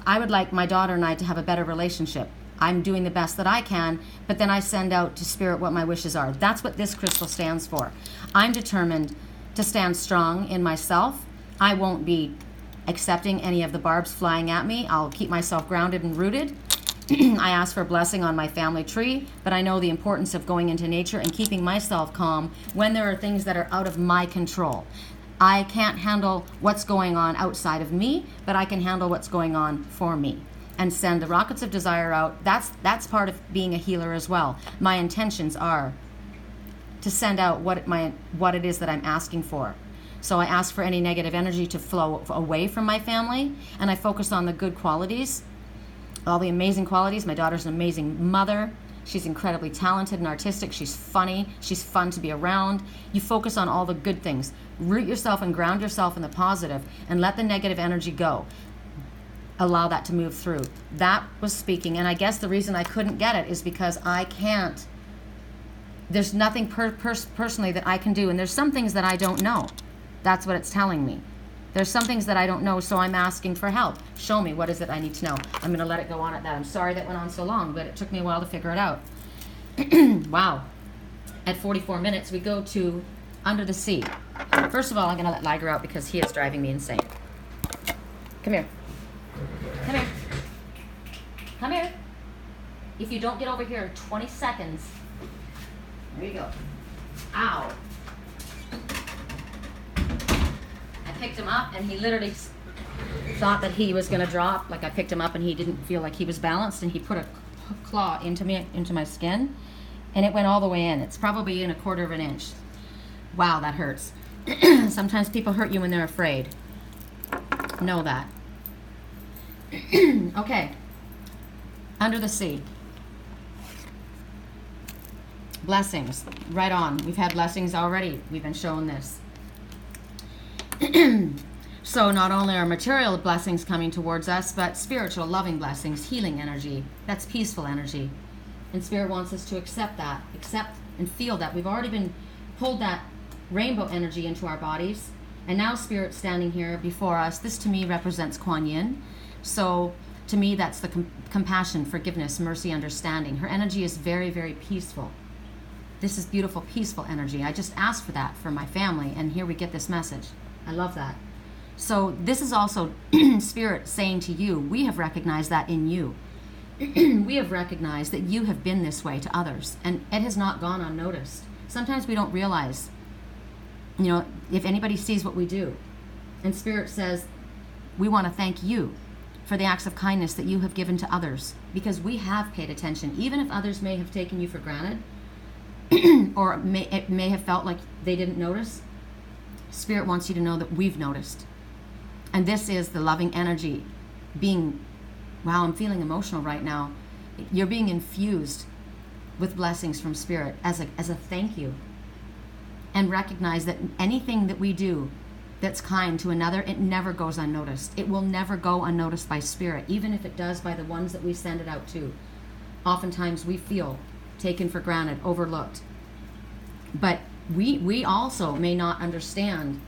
I would like my daughter and I to have a better relationship. I'm doing the best that I can, but then I send out to spirit what my wishes are. That's what this crystal stands for. I'm determined to stand strong in myself. I won't be accepting any of the barbs flying at me. I'll keep myself grounded and rooted. I ask for a blessing on my family tree, but I know the importance of going into nature and keeping myself calm when there are things that are out of my control. I can't handle what's going on outside of me, but I can handle what's going on for me and send the rockets of desire out. That's part of being a healer as well. My intentions are to send out what it is that I'm asking for. So I ask for any negative energy to flow away from my family, and I focus on the good qualities, all the amazing qualities. My daughter's an amazing mother. She's incredibly talented and artistic. She's funny. She's fun to be around. You focus on all the good things. Root yourself and ground yourself in the positive and let the negative energy go. Allow that to move through. That was speaking, and I guess the reason I couldn't get it is because I can't. There's nothing personally that I can do, and there's some things that I don't know. That's what it's telling me. There's some things that I don't know, so I'm asking for help. Show me, what is it I need to know? I'm going to let it go on at that. I'm sorry that went on so long, but it took me a while to figure it out. Wow. At 44 minutes, we go to Under the Sea. First of all, I'm going to let Liger out because he is driving me insane. Come here. Come here. Come here. If you don't get over here in 20 seconds, there you go. Ow. Picked him up and he literally thought that he was going to drop. Like I picked him up and he didn't feel like he was balanced and he put a claw into my skin, and it went all the way in. It's probably in 1/4 of an inch. Wow, that hurts. Sometimes people hurt you when they're afraid. Know that. Okay. Under the sea. Blessings. Right on. We've had blessings already. We've been shown this. So not only are material blessings coming towards us, but spiritual, loving blessings, healing energy. That's peaceful energy. And Spirit wants us to accept that. Accept and feel that. We've already been pulled that rainbow energy into our bodies. And now Spirit standing here before us. This to me represents Kuan Yin. So to me, that's the compassion, forgiveness, mercy, understanding. Her energy is very, very peaceful. This is beautiful, peaceful energy. I just asked for that for my family, and here we get this message. I love that. So this is also Spirit saying to you, we have recognized that in you. We have recognized that you have been this way to others, and it has not gone unnoticed. Sometimes we don't realize, if anybody sees what we do. And Spirit says, we want to thank you for the acts of kindness that you have given to others, because we have paid attention, even if others may have taken you for granted, or it may have felt like they didn't notice. Spirit wants you to know that we've noticed. And this is the loving energy being, wow, I'm feeling emotional right now. You're being infused with blessings from Spirit as a thank you. And recognize that anything that we do that's kind to another, it never goes unnoticed. It will never go unnoticed by Spirit, even if it does by the ones that we send it out to. Oftentimes we feel taken for granted, overlooked. But we also may not understand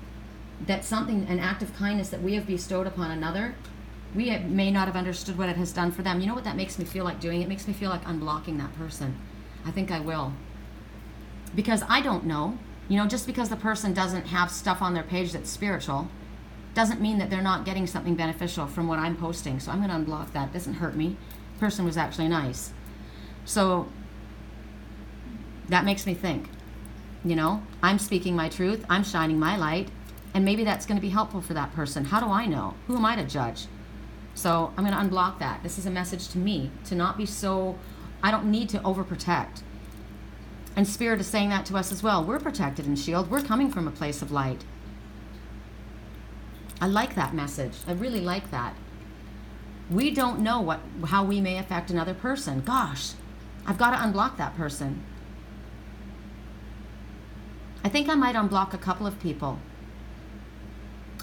that an act of kindness that we have bestowed upon another, may not have understood what it has done for them. You know what that makes me feel like doing? It makes me feel like unblocking that person. I think I will. Because I don't know. Just because the person doesn't have stuff on their page that's spiritual, doesn't mean that they're not getting something beneficial from what I'm posting. So I'm going to unblock that. It doesn't hurt me. The person was actually nice. So that makes me think, I'm speaking my truth. I'm shining my light. And maybe that's going to be helpful for that person. How do I know? Who am I to judge? So I'm going to unblock that. This is a message to me to not be so, I don't need to overprotect. And Spirit is saying that to us as well. We're protected and shielded. We're coming from a place of light. I like that message. I really like that. We don't know how we may affect another person. Gosh, I've got to unblock that person. I think I might unblock a couple of people.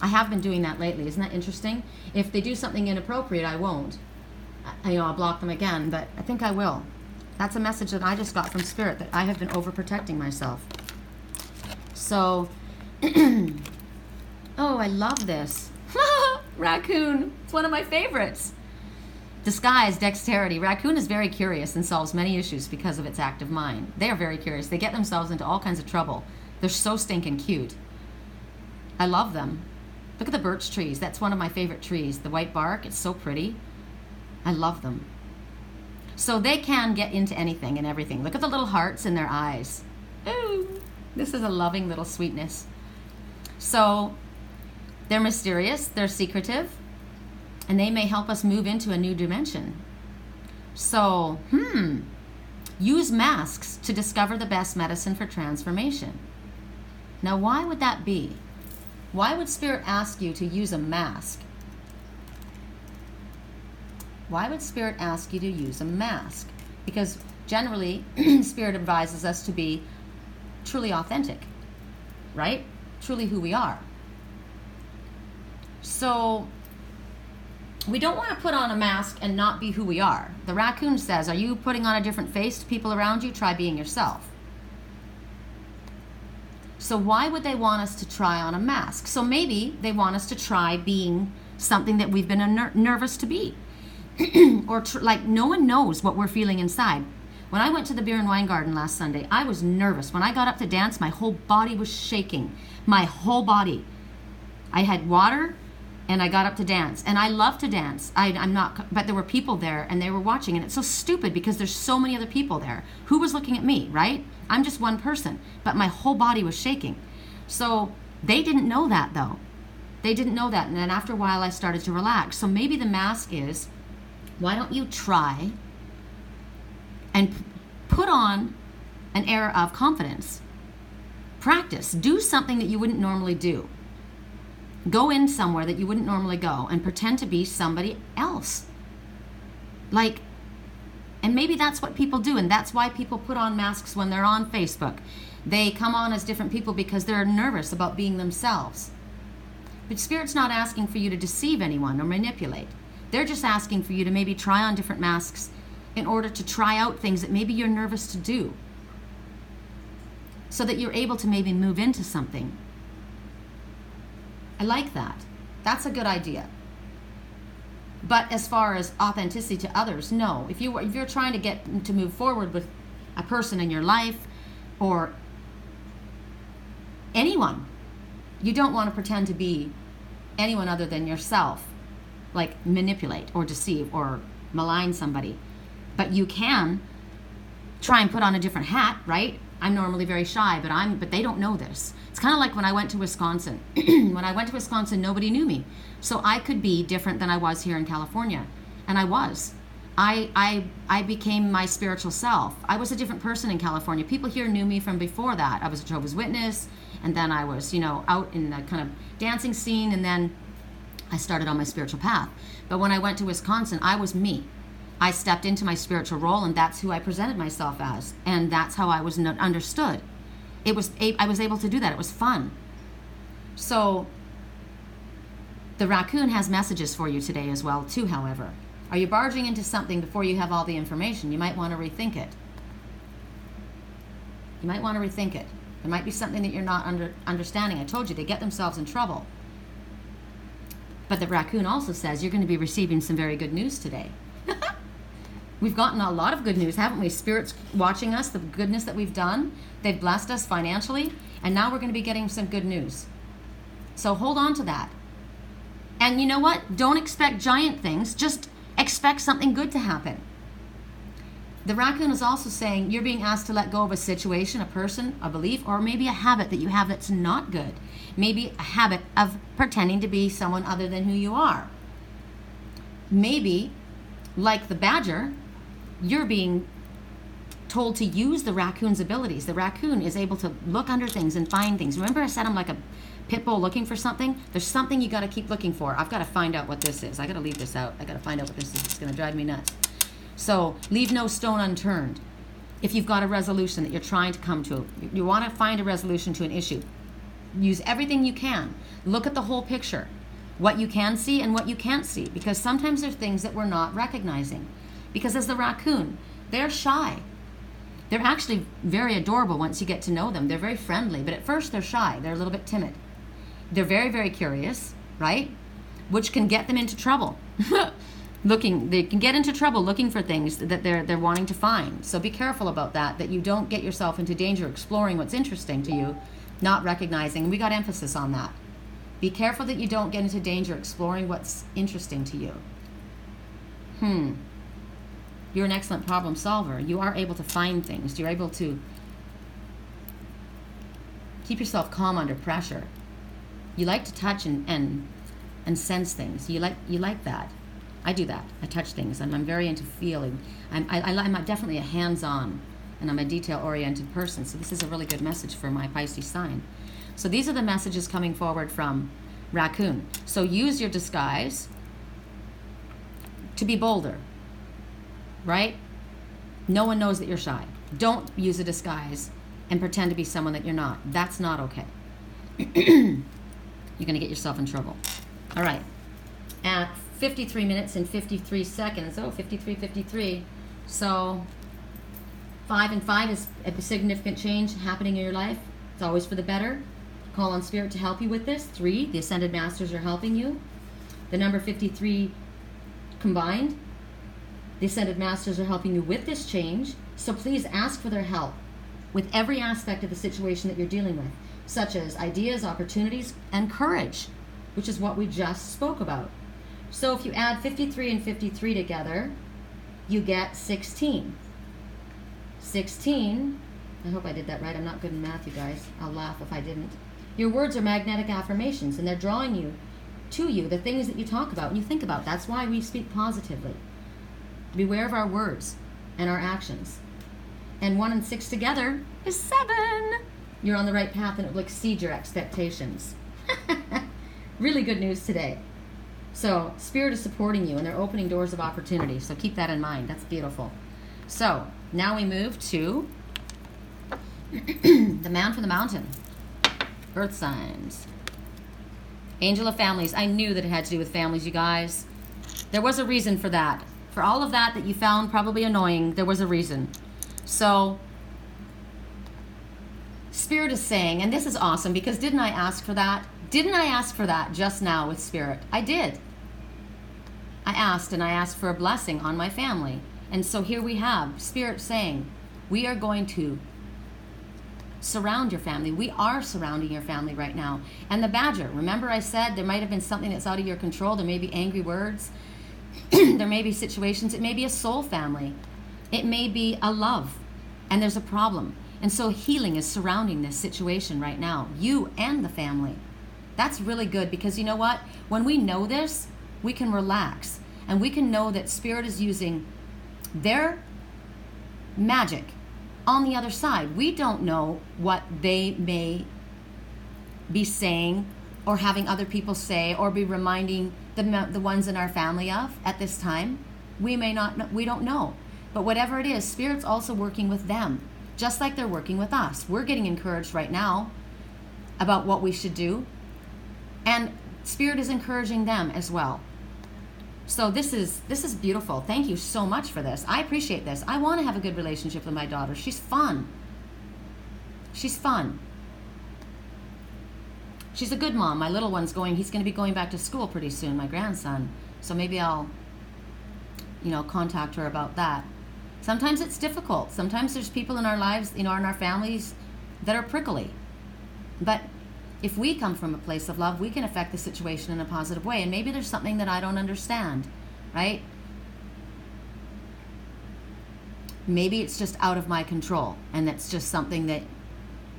I have been doing that lately. Isn't that interesting? If they do something inappropriate, I won't. I'll block them again, but I think I will. That's a message that I just got from Spirit, that I have been overprotecting myself. So, oh, I love this. Raccoon. It's one of my favorites. Disguise, dexterity. Raccoon is very curious and solves many issues because of its active mind. They are very curious. They get themselves into all kinds of trouble. They're so stinking cute. I love them. Look at the birch trees. That's one of my favorite trees. The white bark, it's so pretty. I love them. So they can get into anything and everything. Look at the little hearts in their eyes. Ooh, this is a loving little sweetness. So they're mysterious, they're secretive, and they may help us move into a new dimension. So, use masks to discover the best medicine for transformation. Now, why would that be? Why would Spirit ask you to use a mask? Why would Spirit ask you to use a mask? Because generally, Spirit advises us to be truly authentic, right? Truly who we are. So, we don't want to put on a mask and not be who we are. The raccoon says, are you putting on a different face to people around you? Try being yourself. So why would they want us to try on a mask? So maybe they want us to try being something that we've been nervous to be. Or like no one knows what we're feeling inside. When I went to the beer and wine garden last Sunday, I was nervous. When I got up to dance, my whole body was shaking. My whole body. I had water and I got up to dance. And I love to dance. But there were people there and they were watching. And it's so stupid because there's so many other people there. Who was looking at me, right? I'm just one person. But my whole body was shaking. So they didn't know that though. They didn't know that. And then after a while I started to relax. So maybe the mask is, why don't you try and put on an air of confidence. Practice. Do something that you wouldn't normally do. Go in somewhere that you wouldn't normally go and pretend to be somebody else. Like, and maybe that's what people do, and that's why people put on masks when they're on Facebook. They come on as different people because they're nervous about being themselves. But Spirit's not asking for you to deceive anyone or manipulate. They're just asking for you to maybe try on different masks in order to try out things that maybe you're nervous to do, so that you're able to maybe move into something. I like that. That's a good idea. But as far as authenticity to others, no. If you're trying to get to move forward with a person in your life or anyone, you don't want to pretend to be anyone other than yourself, like manipulate or deceive or malign somebody. But you can try and put on a different hat, right? I'm normally very shy, but they don't know this. It's kind of like when I went to Wisconsin. When I went to Wisconsin, nobody knew me. So I could be different than I was here in California. And I was. I became my spiritual self. I was a different person in California. People here knew me from before that. I was a Jehovah's Witness, and then I was, out in the kind of dancing scene, and then I started on my spiritual path. But when I went to Wisconsin, I was me. I stepped into my spiritual role, and that's who I presented myself as, and that's how I was understood. I was able to do that. It was fun. So the Raccoon has messages for you today as well, too, however. Are you barging into something before you have all the information? You might want to rethink it. You might want to rethink it. There might be something that you're not understanding. I told you, they get themselves in trouble. But the Raccoon also says you're going to be receiving some very good news today. We've gotten a lot of good news, haven't we? Spirit's watching us, the goodness that we've done. They've blessed us financially, and now we're going to be getting some good news. So hold on to that. And you know what? Don't expect giant things. Just expect something good to happen. The Raccoon is also saying you're being asked to let go of a situation, a person, a belief, or maybe a habit that you have that's not good. Maybe a habit of pretending to be someone other than who you are. Maybe, like the badger, you're being told to use the Raccoon's abilities. The Raccoon is able to look under things and find things. Remember I said I'm like a pit bull looking for something? There's something you got to keep looking for. I've got to find out what this is. I got to leave this out. I got to find out what this is. It's going to drive me nuts. So leave no stone unturned. If you've got a resolution that you're trying to come to, you want to find a resolution to an issue, use everything you can. Look at the whole picture, what you can see and what you can't see, because sometimes there's things that we're not recognizing. Because as the Raccoon, they're shy. They're actually very adorable once you get to know them. They're very friendly, but at first they're shy. They're a little bit timid. They're very, very curious, right? Which can get them into trouble. They can get into trouble looking for things that they're wanting to find. So be careful about that you don't get yourself into danger exploring what's interesting to you, not recognizing. And we got emphasis on that. Be careful that you don't get into danger exploring what's interesting to you. You're an excellent problem solver. You are able to find things. You're able to keep yourself calm under pressure. You like to touch and sense things. You like that. I do that. I touch things. I'm very into feeling. I'm definitely a hands-on, and I'm a detail-oriented person. So this is a really good message for my Pisces sign. So these are the messages coming forward from Raccoon. So use your disguise to be bolder. Right? No one knows that you're shy. Don't use a disguise and pretend to be someone that you're not. That's not okay. You're going to get yourself in trouble. All right. At 53 minutes and 53 seconds. 53. So 5 and 5 is a significant change happening in your life. It's always for the better. Call on Spirit to help you with this. 3, the Ascended Masters are helping you. The number 53 combined. The Ascended Masters are helping you with this change, so please ask for their help with every aspect of the situation that you're dealing with, such as ideas, opportunities, and courage, which is what we just spoke about. So if you add 53 and 53 together, you get 16. 16, I hope I did that right. I'm not good in math, you guys. I'll laugh if I didn't. Your words are magnetic affirmations, and they're drawing you to you, the things that you talk about and you think about. That's why we speak positively. Beware of our words and our actions. And 1 and 6 together is 7. You're on the right path, and it will exceed your expectations. Really good news today. So Spirit is supporting you, and they're opening doors of opportunity. So keep that in mind. That's beautiful. So now we move to the man from the mountain. Earth signs. Angel of families. I knew that it had to do with families, you guys. There was a reason for that. For all of that you found probably annoying, there was a reason. So Spirit is saying, and this is awesome, because didn't I ask for that? Didn't I ask for that just now with Spirit? I did. I asked, and I asked for a blessing on my family. And so here we have Spirit saying, we are going to surround your family. We are surrounding your family right now. And the badger, remember I said there might have been something that's out of your control. There may be angry words. There may be situations. It may be a soul family. It may be a love. And there's a problem. And so healing is surrounding this situation right now. You and the family. That's really good, because you know what? When we know this, we can relax. And we can know that Spirit is using their magic on the other side. We don't know what they may be saying or having other people say or be reminding the ones in our family of at this time. We may not know, we don't know. But whatever it is, Spirit's also working with them, just like they're working with us. We're getting encouraged right now about what we should do, and Spirit is encouraging them as well. So this is beautiful. Thank you so much for this. I appreciate this. I want to have a good relationship with my daughter. She's fun. She's fun. She's a good mom. My little one's he's going to be going back to school pretty soon, my grandson. So maybe I'll, contact her about that. Sometimes it's difficult. Sometimes there's people in our lives, in our families that are prickly. But if we come from a place of love, we can affect the situation in a positive way. And maybe there's something that I don't understand, right? Maybe it's just out of my control, and that's just something that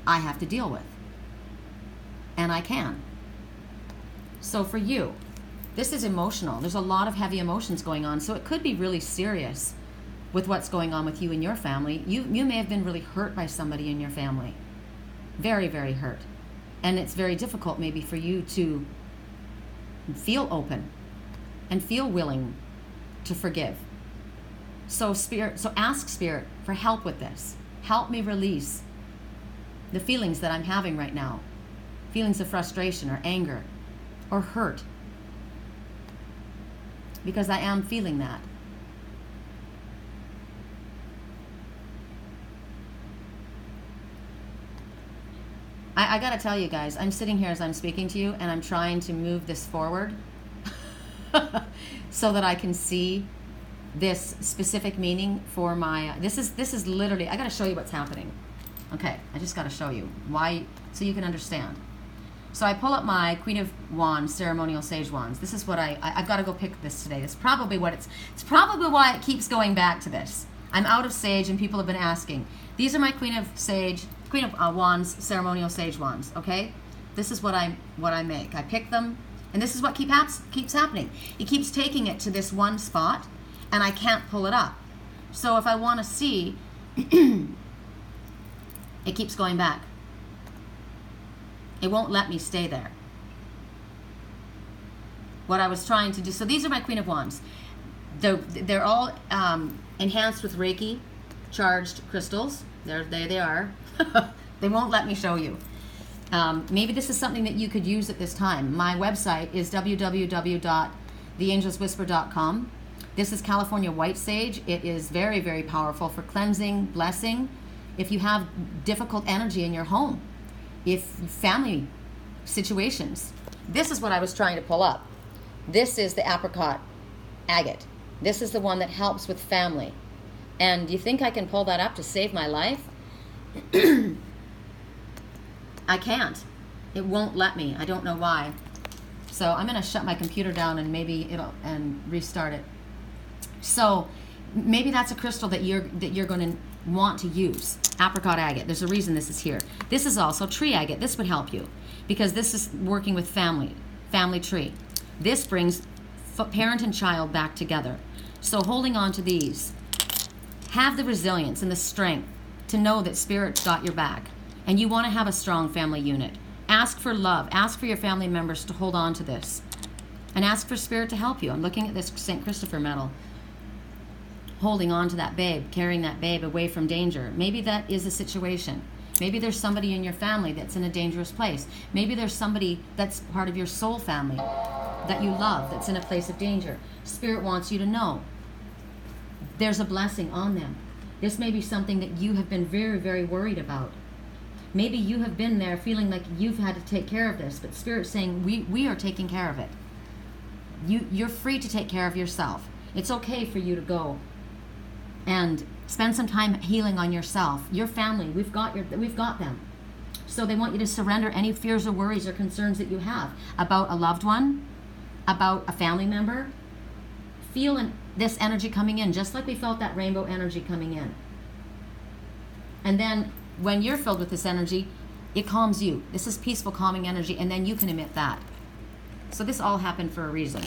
I have to deal with. And I can. So for you, this is emotional. There's a lot of heavy emotions going on. So it could be really serious with what's going on with you and your family. You may have been really hurt by somebody in your family. Very, very hurt. And it's very difficult maybe for you to feel open and feel willing to forgive. So ask Spirit for help with this. Help me release the feelings that I'm having right now. Feelings of frustration or anger or hurt. Because I am feeling that. I gotta tell you guys, I'm sitting here as I'm speaking to you, and I'm trying to move this forward so that I can see this specific meaning for my, this is literally, I gotta show you what's happening. Okay, I just gotta show you why, so you can understand. So I pull up my Queen of Wands, ceremonial sage wands. This is what I've got to go pick this today. It's probably what it's probably why it keeps going back to this. I'm out of sage, and people have been asking. These are my Queen of Wands, ceremonial sage wands. Okay, this is what I make. I pick them, and this is what keeps happening. It keeps taking it to this one spot, and I can't pull it up. So if I want to see, it keeps going back. It won't let me stay there. What I was trying to do. So these are my Queen of Wands. They're all enhanced with Reiki, charged crystals. There they are. They won't let me show you. Maybe this is something that you could use at this time. My website is www.theangelswhisper.com. This is California White Sage. It is very, very powerful for cleansing, blessing. If you have difficult energy in your home, if family situations. This is what I was trying to pull up. This is the apricot agate. This is the one that helps with family. And you think I can pull that up to save my life? I can't. It won't let me. I don't know why. So I'm going to shut my computer down and maybe and restart it. So maybe that's a crystal that you're going to want to use. Apricot agate. There's a reason this is here. This is also tree agate. This would help you because this is working with family tree. This brings parent and child back together. So holding on to these, have the resilience and the strength to know that Spirit's got your back and you want to have a strong family unit. Ask for love. Ask for your family members to hold on to this. And ask for Spirit to help you. I'm looking at this St. Christopher medal. Holding on to that babe, carrying that babe away from danger. Maybe that is a situation. Maybe there's somebody in your family that's in a dangerous place. Maybe there's somebody that's part of your soul family that you love that's in a place of danger. Spirit wants you to know there's a blessing on them. This may be something that you have been very, very worried about. Maybe you have been there feeling like you've had to take care of this, but Spirit's saying we are taking care of it. You're free to take care of yourself. It's okay for you to go and spend some time healing on yourself. Your family, we've got them. So they want you to surrender any fears or worries or concerns that you have about a loved one, about a family member. Feel this energy coming in, just like we felt that rainbow energy coming in. And then when you're filled with this energy, it calms you. This is peaceful, calming energy, and then you can emit that. So this all happened for a reason.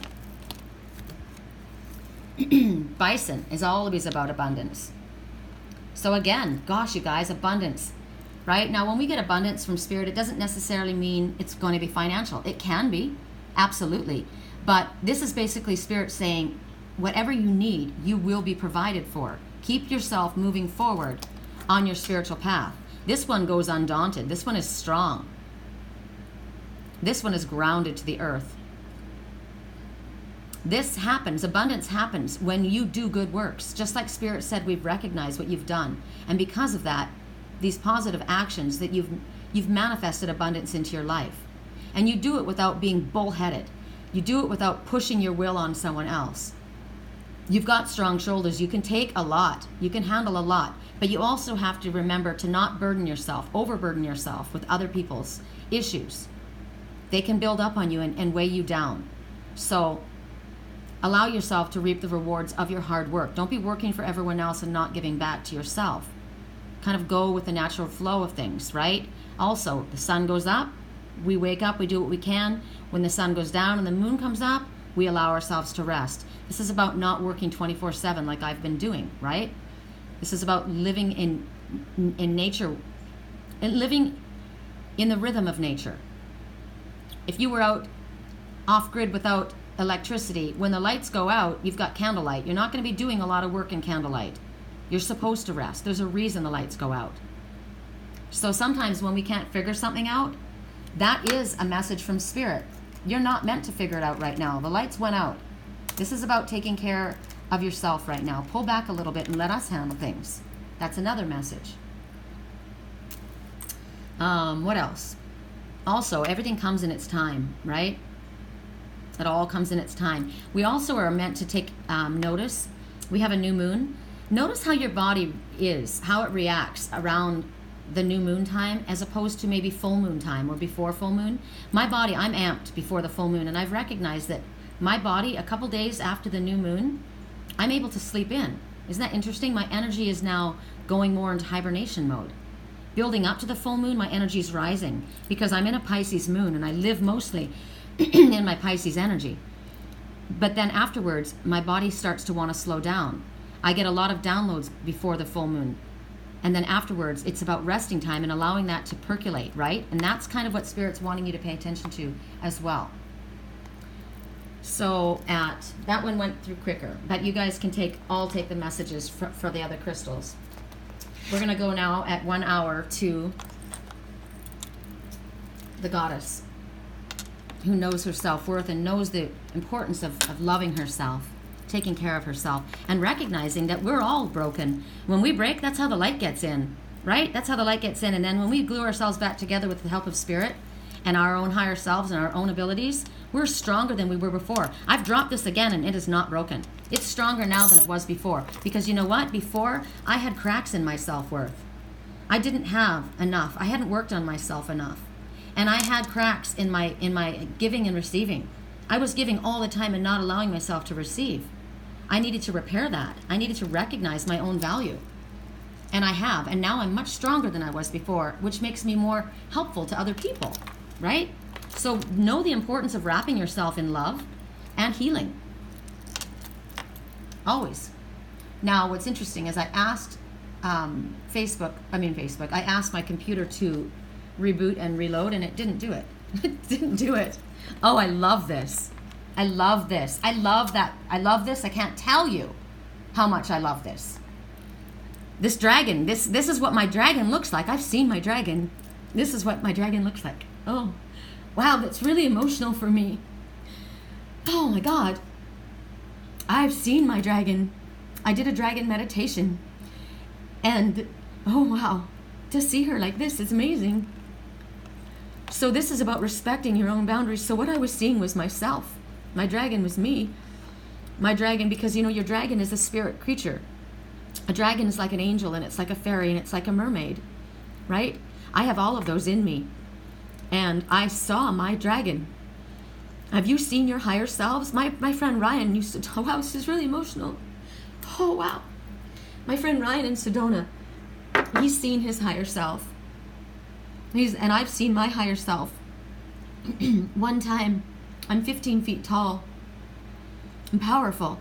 Bison is always about abundance. So again, gosh, you guys, abundance, right? Now, when we get abundance from Spirit, it doesn't necessarily mean it's going to be financial. It can be, absolutely. But this is basically Spirit saying, whatever you need, you will be provided for. Keep yourself moving forward on your spiritual path. This one goes undaunted. This one is strong. This one is grounded to the earth. This happens, abundance happens when you do good works. Just like Spirit said, we've recognized what you've done. And because of that, these positive actions that you've manifested abundance into your life. And you do it without being bullheaded. You do it without pushing your will on someone else. You've got strong shoulders. You can take a lot. You can handle a lot. But you also have to remember to not burden yourself, overburden yourself with other people's issues. They can build up on you and weigh you down. So allow yourself to reap the rewards of your hard work. Don't be working for everyone else and not giving back to yourself. Kind of go with the natural flow of things, right? Also, the sun goes up, we wake up, we do what we can. When the sun goes down and the moon comes up, we allow ourselves to rest. This is about not working 24/7 like I've been doing, right? This is about living in nature, and living in the rhythm of nature. If you were out off-grid without electricity, when the lights go out, you've got candlelight. You're not going to be doing a lot of work in candlelight. You're supposed to rest. There's a reason the lights go out. So sometimes when we can't figure something out, that is a message from Spirit. You're not meant to figure it out right now. The lights went out. This is about taking care of yourself right now. Pull back a little bit and let us handle things. That's another message. What else? Also, everything comes in its time, right? It all comes in its time. We also are meant to take notice. We have a new moon. Notice how your body is, how it reacts around the new moon time as opposed to maybe full moon time or before full moon. My body, I'm amped before the full moon, and I've recognized that my body, a couple days after the new moon, I'm able to sleep in. Isn't that interesting? My energy is now going more into hibernation mode. Building up to the full moon, my energy is rising because I'm in a Pisces moon and I live mostly in my Pisces energy. But then afterwards, my body starts to want to slow down. I get a lot of downloads before the full moon. And then afterwards, it's about resting time and allowing that to percolate, right? And that's kind of what Spirit's wanting you to pay attention to as well. So that one went through quicker, but you guys can take the messages for the other crystals. We're going to go now at 1 hour to the goddess who knows her self-worth and knows the importance of loving herself, taking care of herself, and recognizing that we're all broken. When we break, that's how the light gets in, right? That's how the light gets in. And then when we glue ourselves back together with the help of Spirit and our own higher selves and our own abilities, we're stronger than we were before. I've dropped this again and it is not broken. It's stronger now than it was before. Because you know what? Before, I had cracks in my self-worth. I didn't have enough. I hadn't worked on myself enough. And I had cracks in my giving and receiving. I was giving all the time and not allowing myself to receive. I needed to repair that. I needed to recognize my own value. And I have. And now I'm much stronger than I was before, which makes me more helpful to other people, right? So know the importance of wrapping yourself in love and healing. Always. Now, what's interesting is I asked Facebook. I asked my computer to reboot and reload, and it didn't do it. It didn't do it. Oh, I love this. I love this. I love that. I love this. I can't tell you how much I love this. This dragon, this is what my dragon looks like. I've seen my dragon. This is what my dragon looks like. Oh, wow, that's really emotional for me. Oh my God. I've seen my dragon. I did a dragon meditation. And, oh wow, to see her like this is amazing. So this is about respecting your own boundaries. So what I was seeing was myself. My dragon was me. My dragon, because you know, your dragon is a spirit creature. A dragon is like an angel, and it's like a fairy, and it's like a mermaid, right? I have all of those in me. And I saw my dragon. Have you seen your higher selves? My friend Ryan used to, oh wow, this is really emotional. Oh wow. My friend Ryan in Sedona, he's seen his higher self. And I've seen my higher self. One time, I'm 15 feet tall. I'm powerful.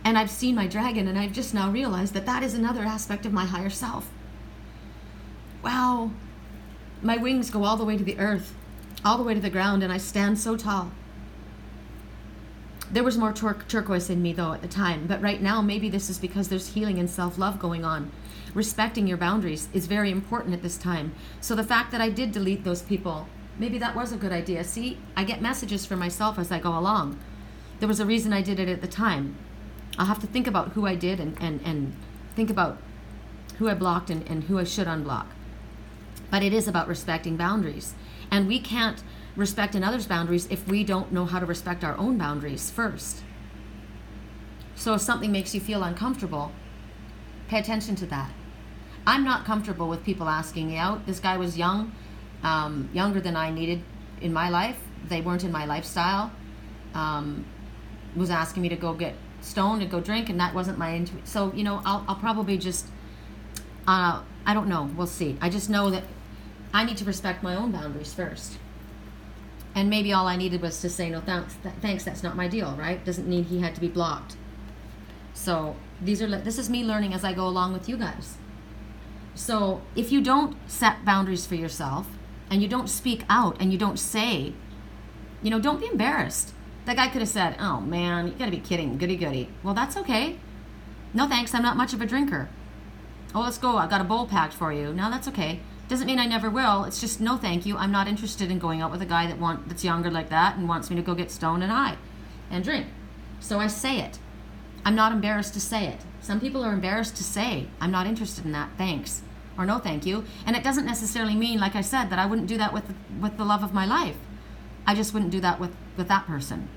And I've seen my dragon, and I've just now realized that that is another aspect of my higher self. Wow. My wings go all the way to the earth, all the way to the ground, and I stand so tall. There was more turquoise in me, though, at the time. But right now, maybe this is because there's healing and self-love going on. Respecting your boundaries is very important at this time. So the fact that I did delete those people, maybe that was a good idea. See, I get messages for myself as I go along. There was a reason I did it at the time. I'll have to think about who I did and think about who I blocked and who I should unblock. But it is about respecting boundaries. And we can't respect another's boundaries if we don't know how to respect our own boundaries first. So if something makes you feel uncomfortable, pay attention to that. I'm not comfortable with people asking me out. This guy was young, younger than I needed in my life. They weren't in my lifestyle. Was asking me to go get stoned and go drink, and that wasn't my so you know, I'll probably just I don't know, we'll see. I just know that I need to respect my own boundaries first. And maybe all I needed was to say no thanks, that's not my deal, right? Doesn't mean he had to be blocked. So this is me learning as I go along with you guys. So if you don't set boundaries for yourself, and you don't speak out, and you don't say, you know, don't be embarrassed. That guy could have said, oh man, you gotta be kidding, goody. Well, that's okay. No thanks, I'm not much of a drinker. Oh, let's go, I've got a bowl packed for you. No, that's okay. Doesn't mean I never will. It's just no thank you. I'm not interested in going out with a guy that's younger like that and wants me to go get stoned and drink. So I say it. I'm not embarrassed to say it. Some people are embarrassed to say, I'm not interested in that, thanks, or no thank you. And it doesn't necessarily mean, like I said, that I wouldn't do that with the love of my life. I just wouldn't do that with that person,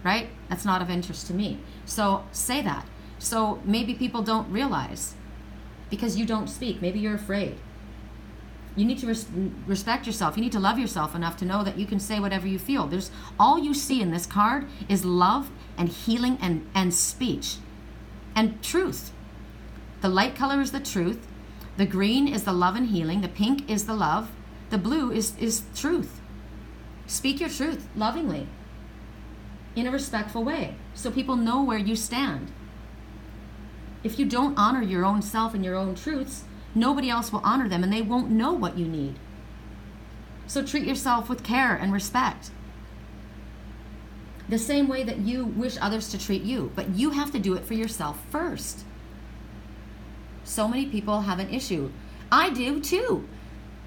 right? That's not of interest to me. So say that. So maybe people don't realize because you don't speak. Maybe you're afraid. You need to respect yourself. You need to love yourself enough to know that you can say whatever you feel. All you see in this card is love and healing and speech and truth. The light color is the truth. The green is the love and healing. The pink is the love. The blue is truth. Speak your truth lovingly in a respectful way so people know where you stand. If you don't honor your own self and your own truths, nobody else will honor them, and they won't know what you need. So treat yourself with care and respect. The same way that you wish others to treat you, but you have to do it for yourself first. So many people have an issue. I do too.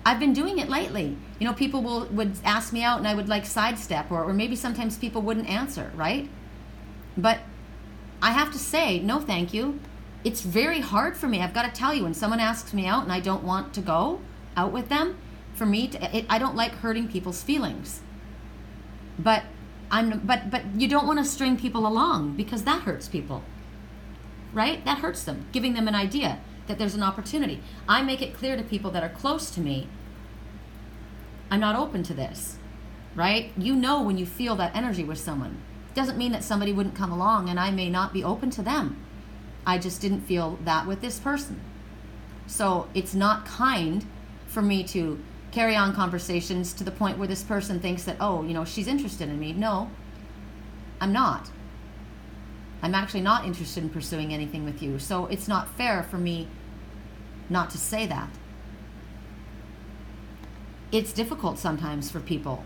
I've been doing it lately. You know, people would ask me out and I would like sidestep, or maybe sometimes people wouldn't answer, right? But I have to say, no thank you. It's very hard for me. I've got to tell you, when someone asks me out and I don't want to go out with them, for me, I don't like hurting people's feelings. But you don't want to string people along because that hurts people, right? That hurts them, giving them an idea that there's an opportunity. I make it clear to people that are close to me, I'm not open to this, right? You know when you feel that energy with someone. Doesn't mean that somebody wouldn't come along and I may not be open to them. I just didn't feel that with this person. So it's not kind for me to carry on conversations to the point where this person thinks that, oh, you know, she's interested in me. No, I'm not. I'm actually not interested in pursuing anything with you. So it's not fair for me not to say that. It's difficult sometimes for people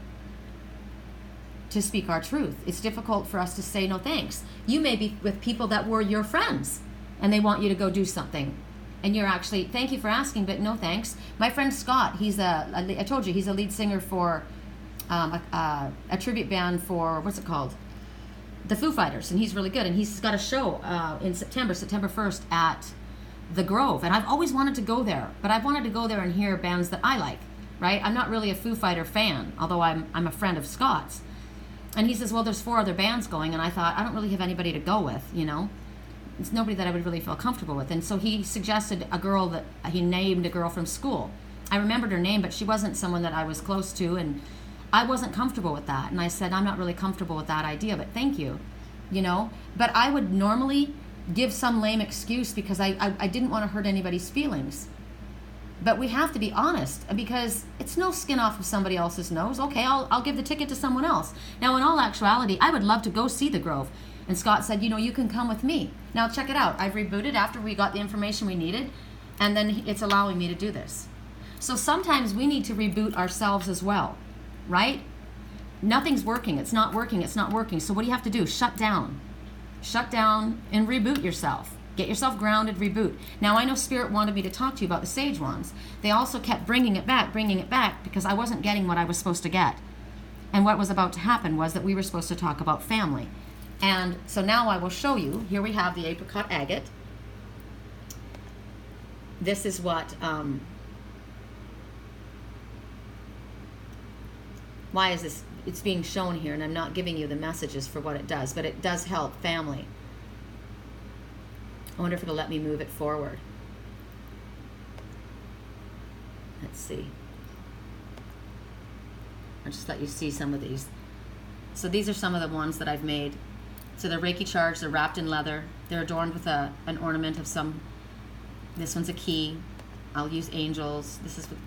to speak our truth. It's difficult for us to say no thanks. You may be with people that were your friends and they want you to go do something. And you're actually, thank you for asking, but no thanks. My friend Scott, I told you, he's a lead singer for a tribute band for, what's it called? The Foo Fighters, and he's really good. And he's got a show in September 1st at the Grove. And I've always wanted to go there, but I've wanted to go there and hear bands that I like, right? I'm not really a Foo Fighter fan, although I'm a friend of Scott's. And he says, well, there's 4 other bands going. And I thought, I don't really have anybody to go with, you know? It's nobody that I would really feel comfortable with. And so he suggested a girl that he named a girl from school. I remembered her name, but she wasn't someone that I was close to. And I wasn't comfortable with that. And I said, I'm not really comfortable with that idea, but thank you, you know? But I would normally give some lame excuse because I didn't want to hurt anybody's feelings. But we have to be honest, because it's no skin off of somebody else's nose. Okay, I'll give the ticket to someone else. Now, in all actuality, I would love to go see the Grove. And Scott said, you know, you can come with me. Now, check it out. I've rebooted after we got the information we needed, and then it's allowing me to do this. So sometimes we need to reboot ourselves as well, right? Nothing's working. It's not working. It's not working. So what do you have to do? Shut down. Shut down and reboot yourself. Get yourself grounded, reboot. Now, I know Spirit wanted me to talk to you about the sage wands. They also kept bringing it back, because I wasn't getting what I was supposed to get. And what was about to happen was that we were supposed to talk about family. And so now I will show you. Here we have the apricot agate. This is what, why is this, it's being shown here, and I'm not giving you the messages for what it does, but it does help family. I wonder if it'll let me move it forward. Let's see. I'll just let you see some of these. So these are some of the ones that I've made. So they're Reiki charged, they're wrapped in leather. They're adorned with an ornament of some, this one's a key. I'll use angels.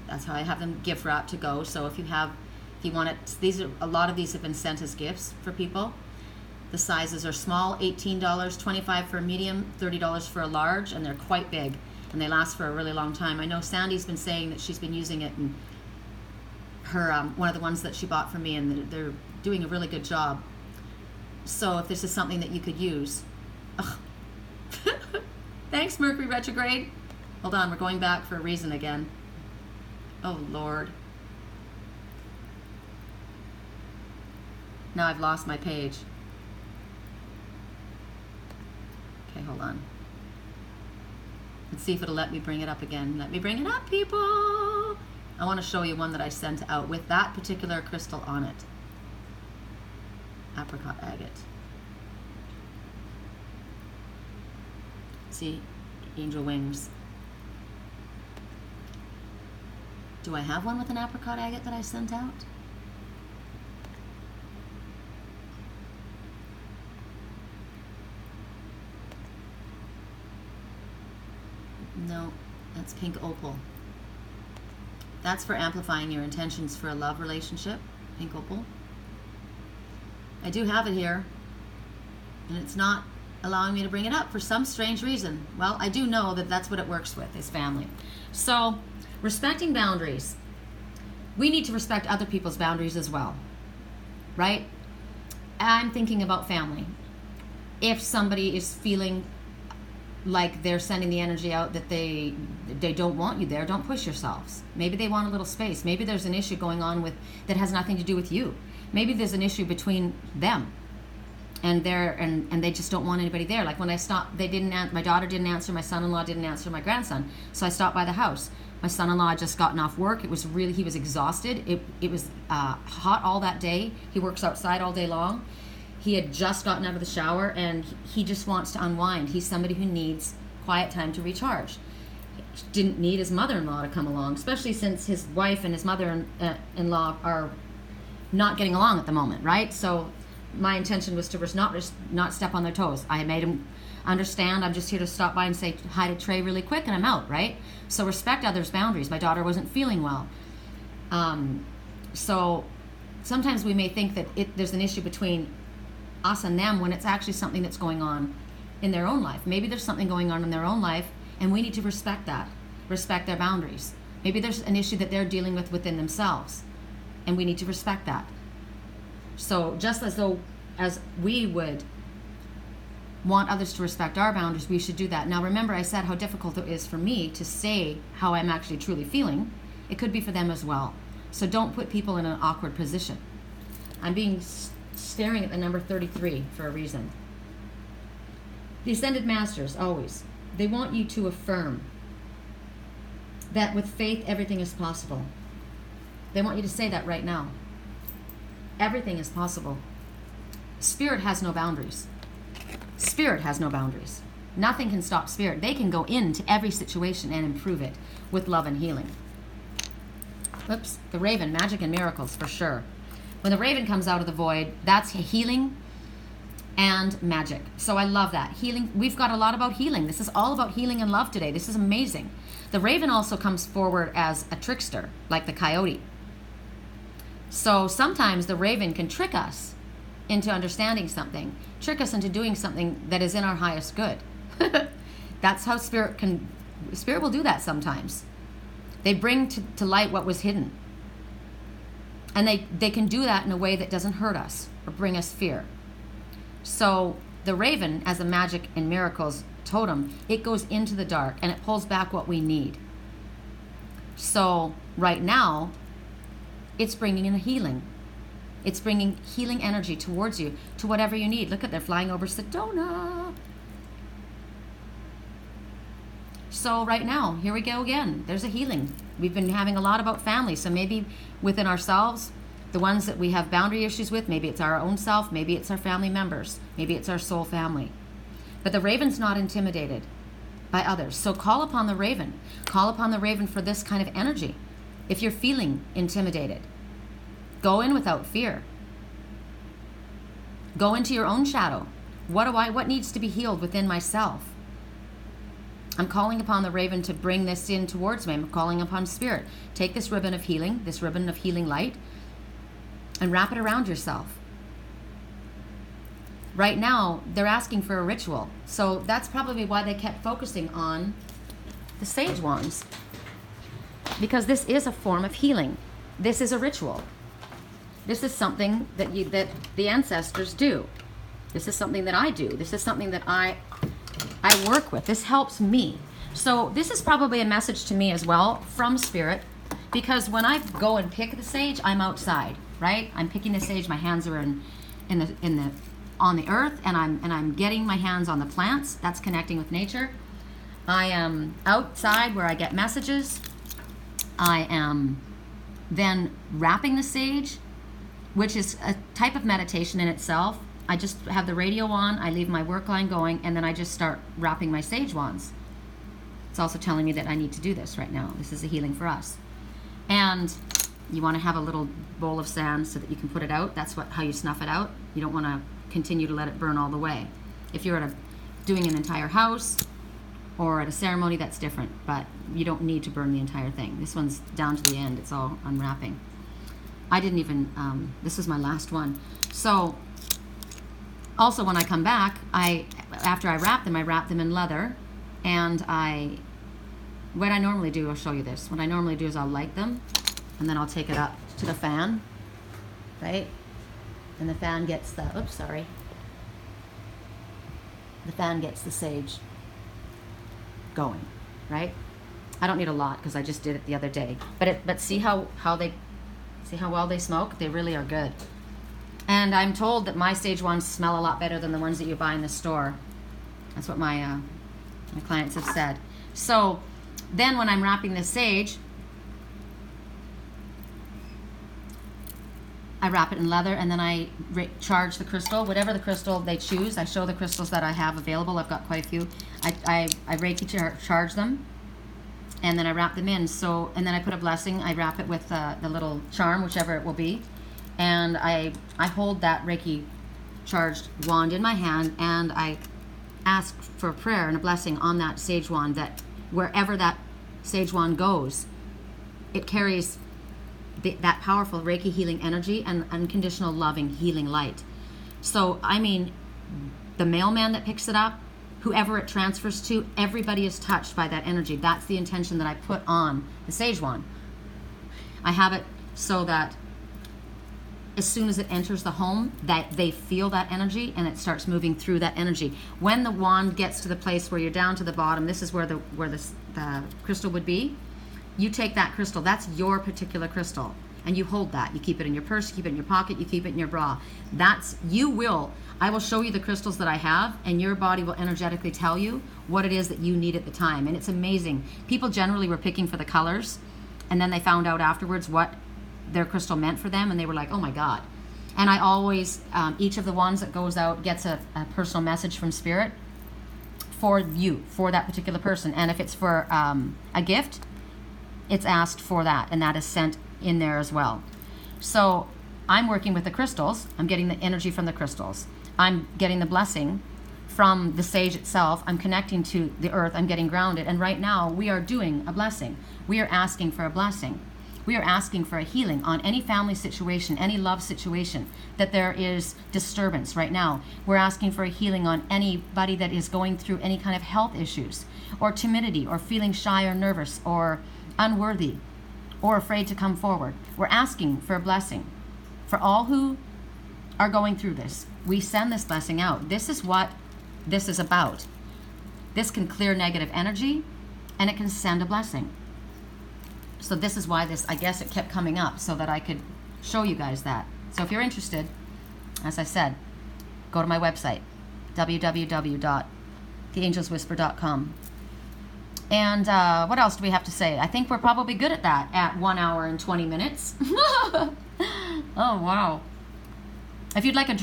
That's how I have them gift wrapped to go. So if you want it, a lot of these have been sent as gifts for people. The sizes are small, $18, $25 for a medium, $30 for a large, and they're quite big, and they last for a really long time. I know Sandy's been saying that she's been using it in her one of the ones that she bought for me, and they're doing a really good job. So if this is something that you could use. Thanks, Mercury retrograde. Hold on, we're going back for a reason again. Oh, Lord. Now I've lost my page. Okay, hold on. Let's see if it'll let me bring it up again. Let me bring it up, people. I want to show you one that I sent out with that particular crystal on it. Apricot agate. See, angel wings. Do I have one with an apricot agate that I sent out? No, that's pink opal. That's for amplifying your intentions for a love relationship, pink opal. I do have it here, and it's not allowing me to bring it up for some strange reason. Well, I do know that that's what it works with, is family. So, respecting boundaries. We need to respect other people's boundaries as well, right? I'm thinking about family. If somebody is feeling like they're sending the energy out that they don't want you there, don't push yourselves. Maybe they want a little space. Maybe there's an issue going on that has nothing to do with you. Maybe there's an issue between them and they just don't want anybody there. Like when I stopped, my daughter didn't answer, my son-in-law didn't answer, my grandson. So I stopped by the house. My son-in-law had just gotten off work. He was exhausted. It was hot all that day. He works outside all day long. He had just gotten out of the shower, and he just wants to unwind. He's somebody who needs quiet time to recharge. He didn't need his mother-in-law to come along, especially since his wife and his mother-in-law are not getting along at the moment, right? So my intention was to not step on their toes. I made him understand I'm just here to stop by and say hi to Trey really quick, and I'm out, right? So respect others' boundaries. My daughter wasn't feeling well. So sometimes we may think that there's an issue between us and them when it's actually something that's going on in their own life. Maybe there's something going on in their own life, and we need to respect that, respect their boundaries. Maybe there's an issue that they're dealing with within themselves, and we need to respect that. So just as we would want others to respect our boundaries, we should do that. Now remember, I said how difficult it is for me to say how I'm actually truly feeling. It could be for them as well. So don't put people in an awkward position. I'm staring at the number 33 for a reason. The Ascended Masters, always, they want you to affirm that with faith, everything is possible. They want you to say that right now. Everything is possible. Spirit has no boundaries. Spirit has no boundaries. Nothing can stop Spirit. They can go into every situation and improve it with love and healing. Oops, the Raven, magic and miracles for sure. When the Raven comes out of the void, that's healing and magic. So I love that. Healing, we've got a lot about healing. This is all about healing and love today. This is amazing. The Raven also comes forward as a trickster, like the coyote. So sometimes the Raven can trick us into understanding something, trick us into doing something that is in our highest good. That's how Spirit will do that sometimes. They bring to light what was hidden. And they can do that in a way that doesn't hurt us or bring us fear. So the Raven, as a magic and miracles totem, it goes into the dark and it pulls back what we need. So right now, it's bringing in healing. It's bringing healing energy towards you, to whatever you need. Look at, they're flying over Sedona. So right now, here we go again. There's a healing. We've been having a lot about family. So maybe within ourselves, the ones that we have boundary issues with, maybe it's our own self, maybe it's our family members, maybe it's our soul family. But the Raven's not intimidated by others. So call upon the Raven. Call upon the Raven for this kind of energy. If you're feeling intimidated, go in without fear. Go into your own shadow. What needs to be healed within myself? I'm calling upon the Raven to bring this in towards me. I'm calling upon Spirit. Take this ribbon of healing light, and wrap it around yourself. Right now, they're asking for a ritual. So that's probably why they kept focusing on the sage wands. Because this is a form of healing. This is a ritual. This is something that the ancestors do. This is something that I do. This is something that I work with. This helps me. So this is probably a message to me as well from Spirit, because when I go and pick the sage, I'm outside, right? I'm picking the sage. My hands are on the earth, and I'm getting my hands on the plants. That's connecting with nature. I am outside where I get messages. I am then wrapping the sage, which is a type of meditation in itself. I just have the radio on, I leave my work line going, and then I just start wrapping my sage wands. It's also telling me that I need to do this right now. This is a healing for us. And you want to have a little bowl of sand so that you can put it out. That's how you snuff it out. You don't want to continue to let it burn all the way. If you're doing an entire house or at a ceremony, that's different, but you don't need to burn the entire thing. This one's down to the end. It's all unwrapping. I didn't even, this was my last one. So also when I come back, after I wrap them in leather, and what I normally do, I'll show you this. What I normally do is I'll light them, and then I'll take it up to the fan, right? And the fan gets the fan gets the sage going, right? I don't need a lot because I just did it the other day. But see how well they smoke? They really are good. And I'm told that my sage wands smell a lot better than the ones that you buy in the store. That's what my clients have said. So then when I'm wrapping the sage, I wrap it in leather, and then I charge the crystal, whatever the crystal they choose. I show the crystals that I have available. I've got quite a few. I Reiki charge them, and then I wrap them in. So, and then I put a blessing. I wrap it with the little charm, whichever it will be, and I hold that Reiki charged wand in my hand, and I ask for a prayer and a blessing on that sage wand, that wherever that sage wand goes, it carries that powerful Reiki healing energy and unconditional loving healing light. So, I mean, the mailman that picks it up, whoever it transfers to, everybody is touched by that energy. That's the intention that I put on the sage wand. I have it so that as soon as it enters the home, that they feel that energy and it starts moving through that energy. When the wand gets to the place where you're down to the bottom, this is where the crystal would be. You take that crystal, that's your particular crystal, and you hold that. You keep it in your purse, you keep it in your pocket, you keep it in your bra. I will show you the crystals that I have, and your body will energetically tell you what it is that you need at the time. And it's amazing. People generally were picking for the colors, and then they found out afterwards what their crystal meant for them, and they were like, oh my God. And I always, each of the ones that goes out gets a personal message from Spirit for you, for that particular person. And if it's for a gift, it's asked for that, and that is sent in there as well. So I'm working with the crystals. I'm getting the energy from the crystals. I'm getting the blessing from the sage itself. I'm connecting to the earth. I'm getting grounded. And right now we are doing a blessing. We are asking for a blessing. We are asking for a healing on any family situation, any love situation, that there is disturbance right now. We're asking for a healing on anybody that is going through any kind of health issues, or timidity, or feeling shy or nervous, or unworthy, or afraid to come forward. We're asking for a blessing for all who are going through this. We send this blessing out. This is what this is about. This can clear negative energy, and it can send a blessing. So this is why this, I guess it kept coming up, so that I could show you guys that. So if you're interested, as I said, go to my website, www.theangelswhisper.com. And what else do we have to say? I think we're probably good at that at 1 hour and 20 minutes. Oh, wow. If you'd like a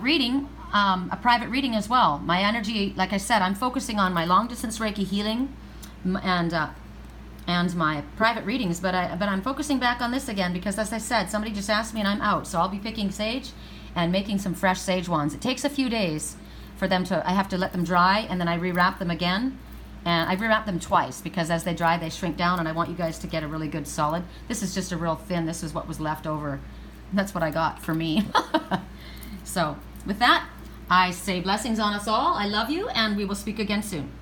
reading, a private reading as well, my energy, like I said, I'm focusing on my long-distance Reiki healing and my private readings, but I'm focusing back on this again because, as I said, somebody just asked me and I'm out. So I'll be picking sage and making some fresh sage wands. It takes a few days for them I have to let them dry, and then I rewrap them again. And I rewrap them twice because as they dry, they shrink down, and I want you guys to get a really good solid. This is just a real thin. This is what was left over. That's what I got for me. So with that, I say blessings on us all. I love you, and we will speak again soon.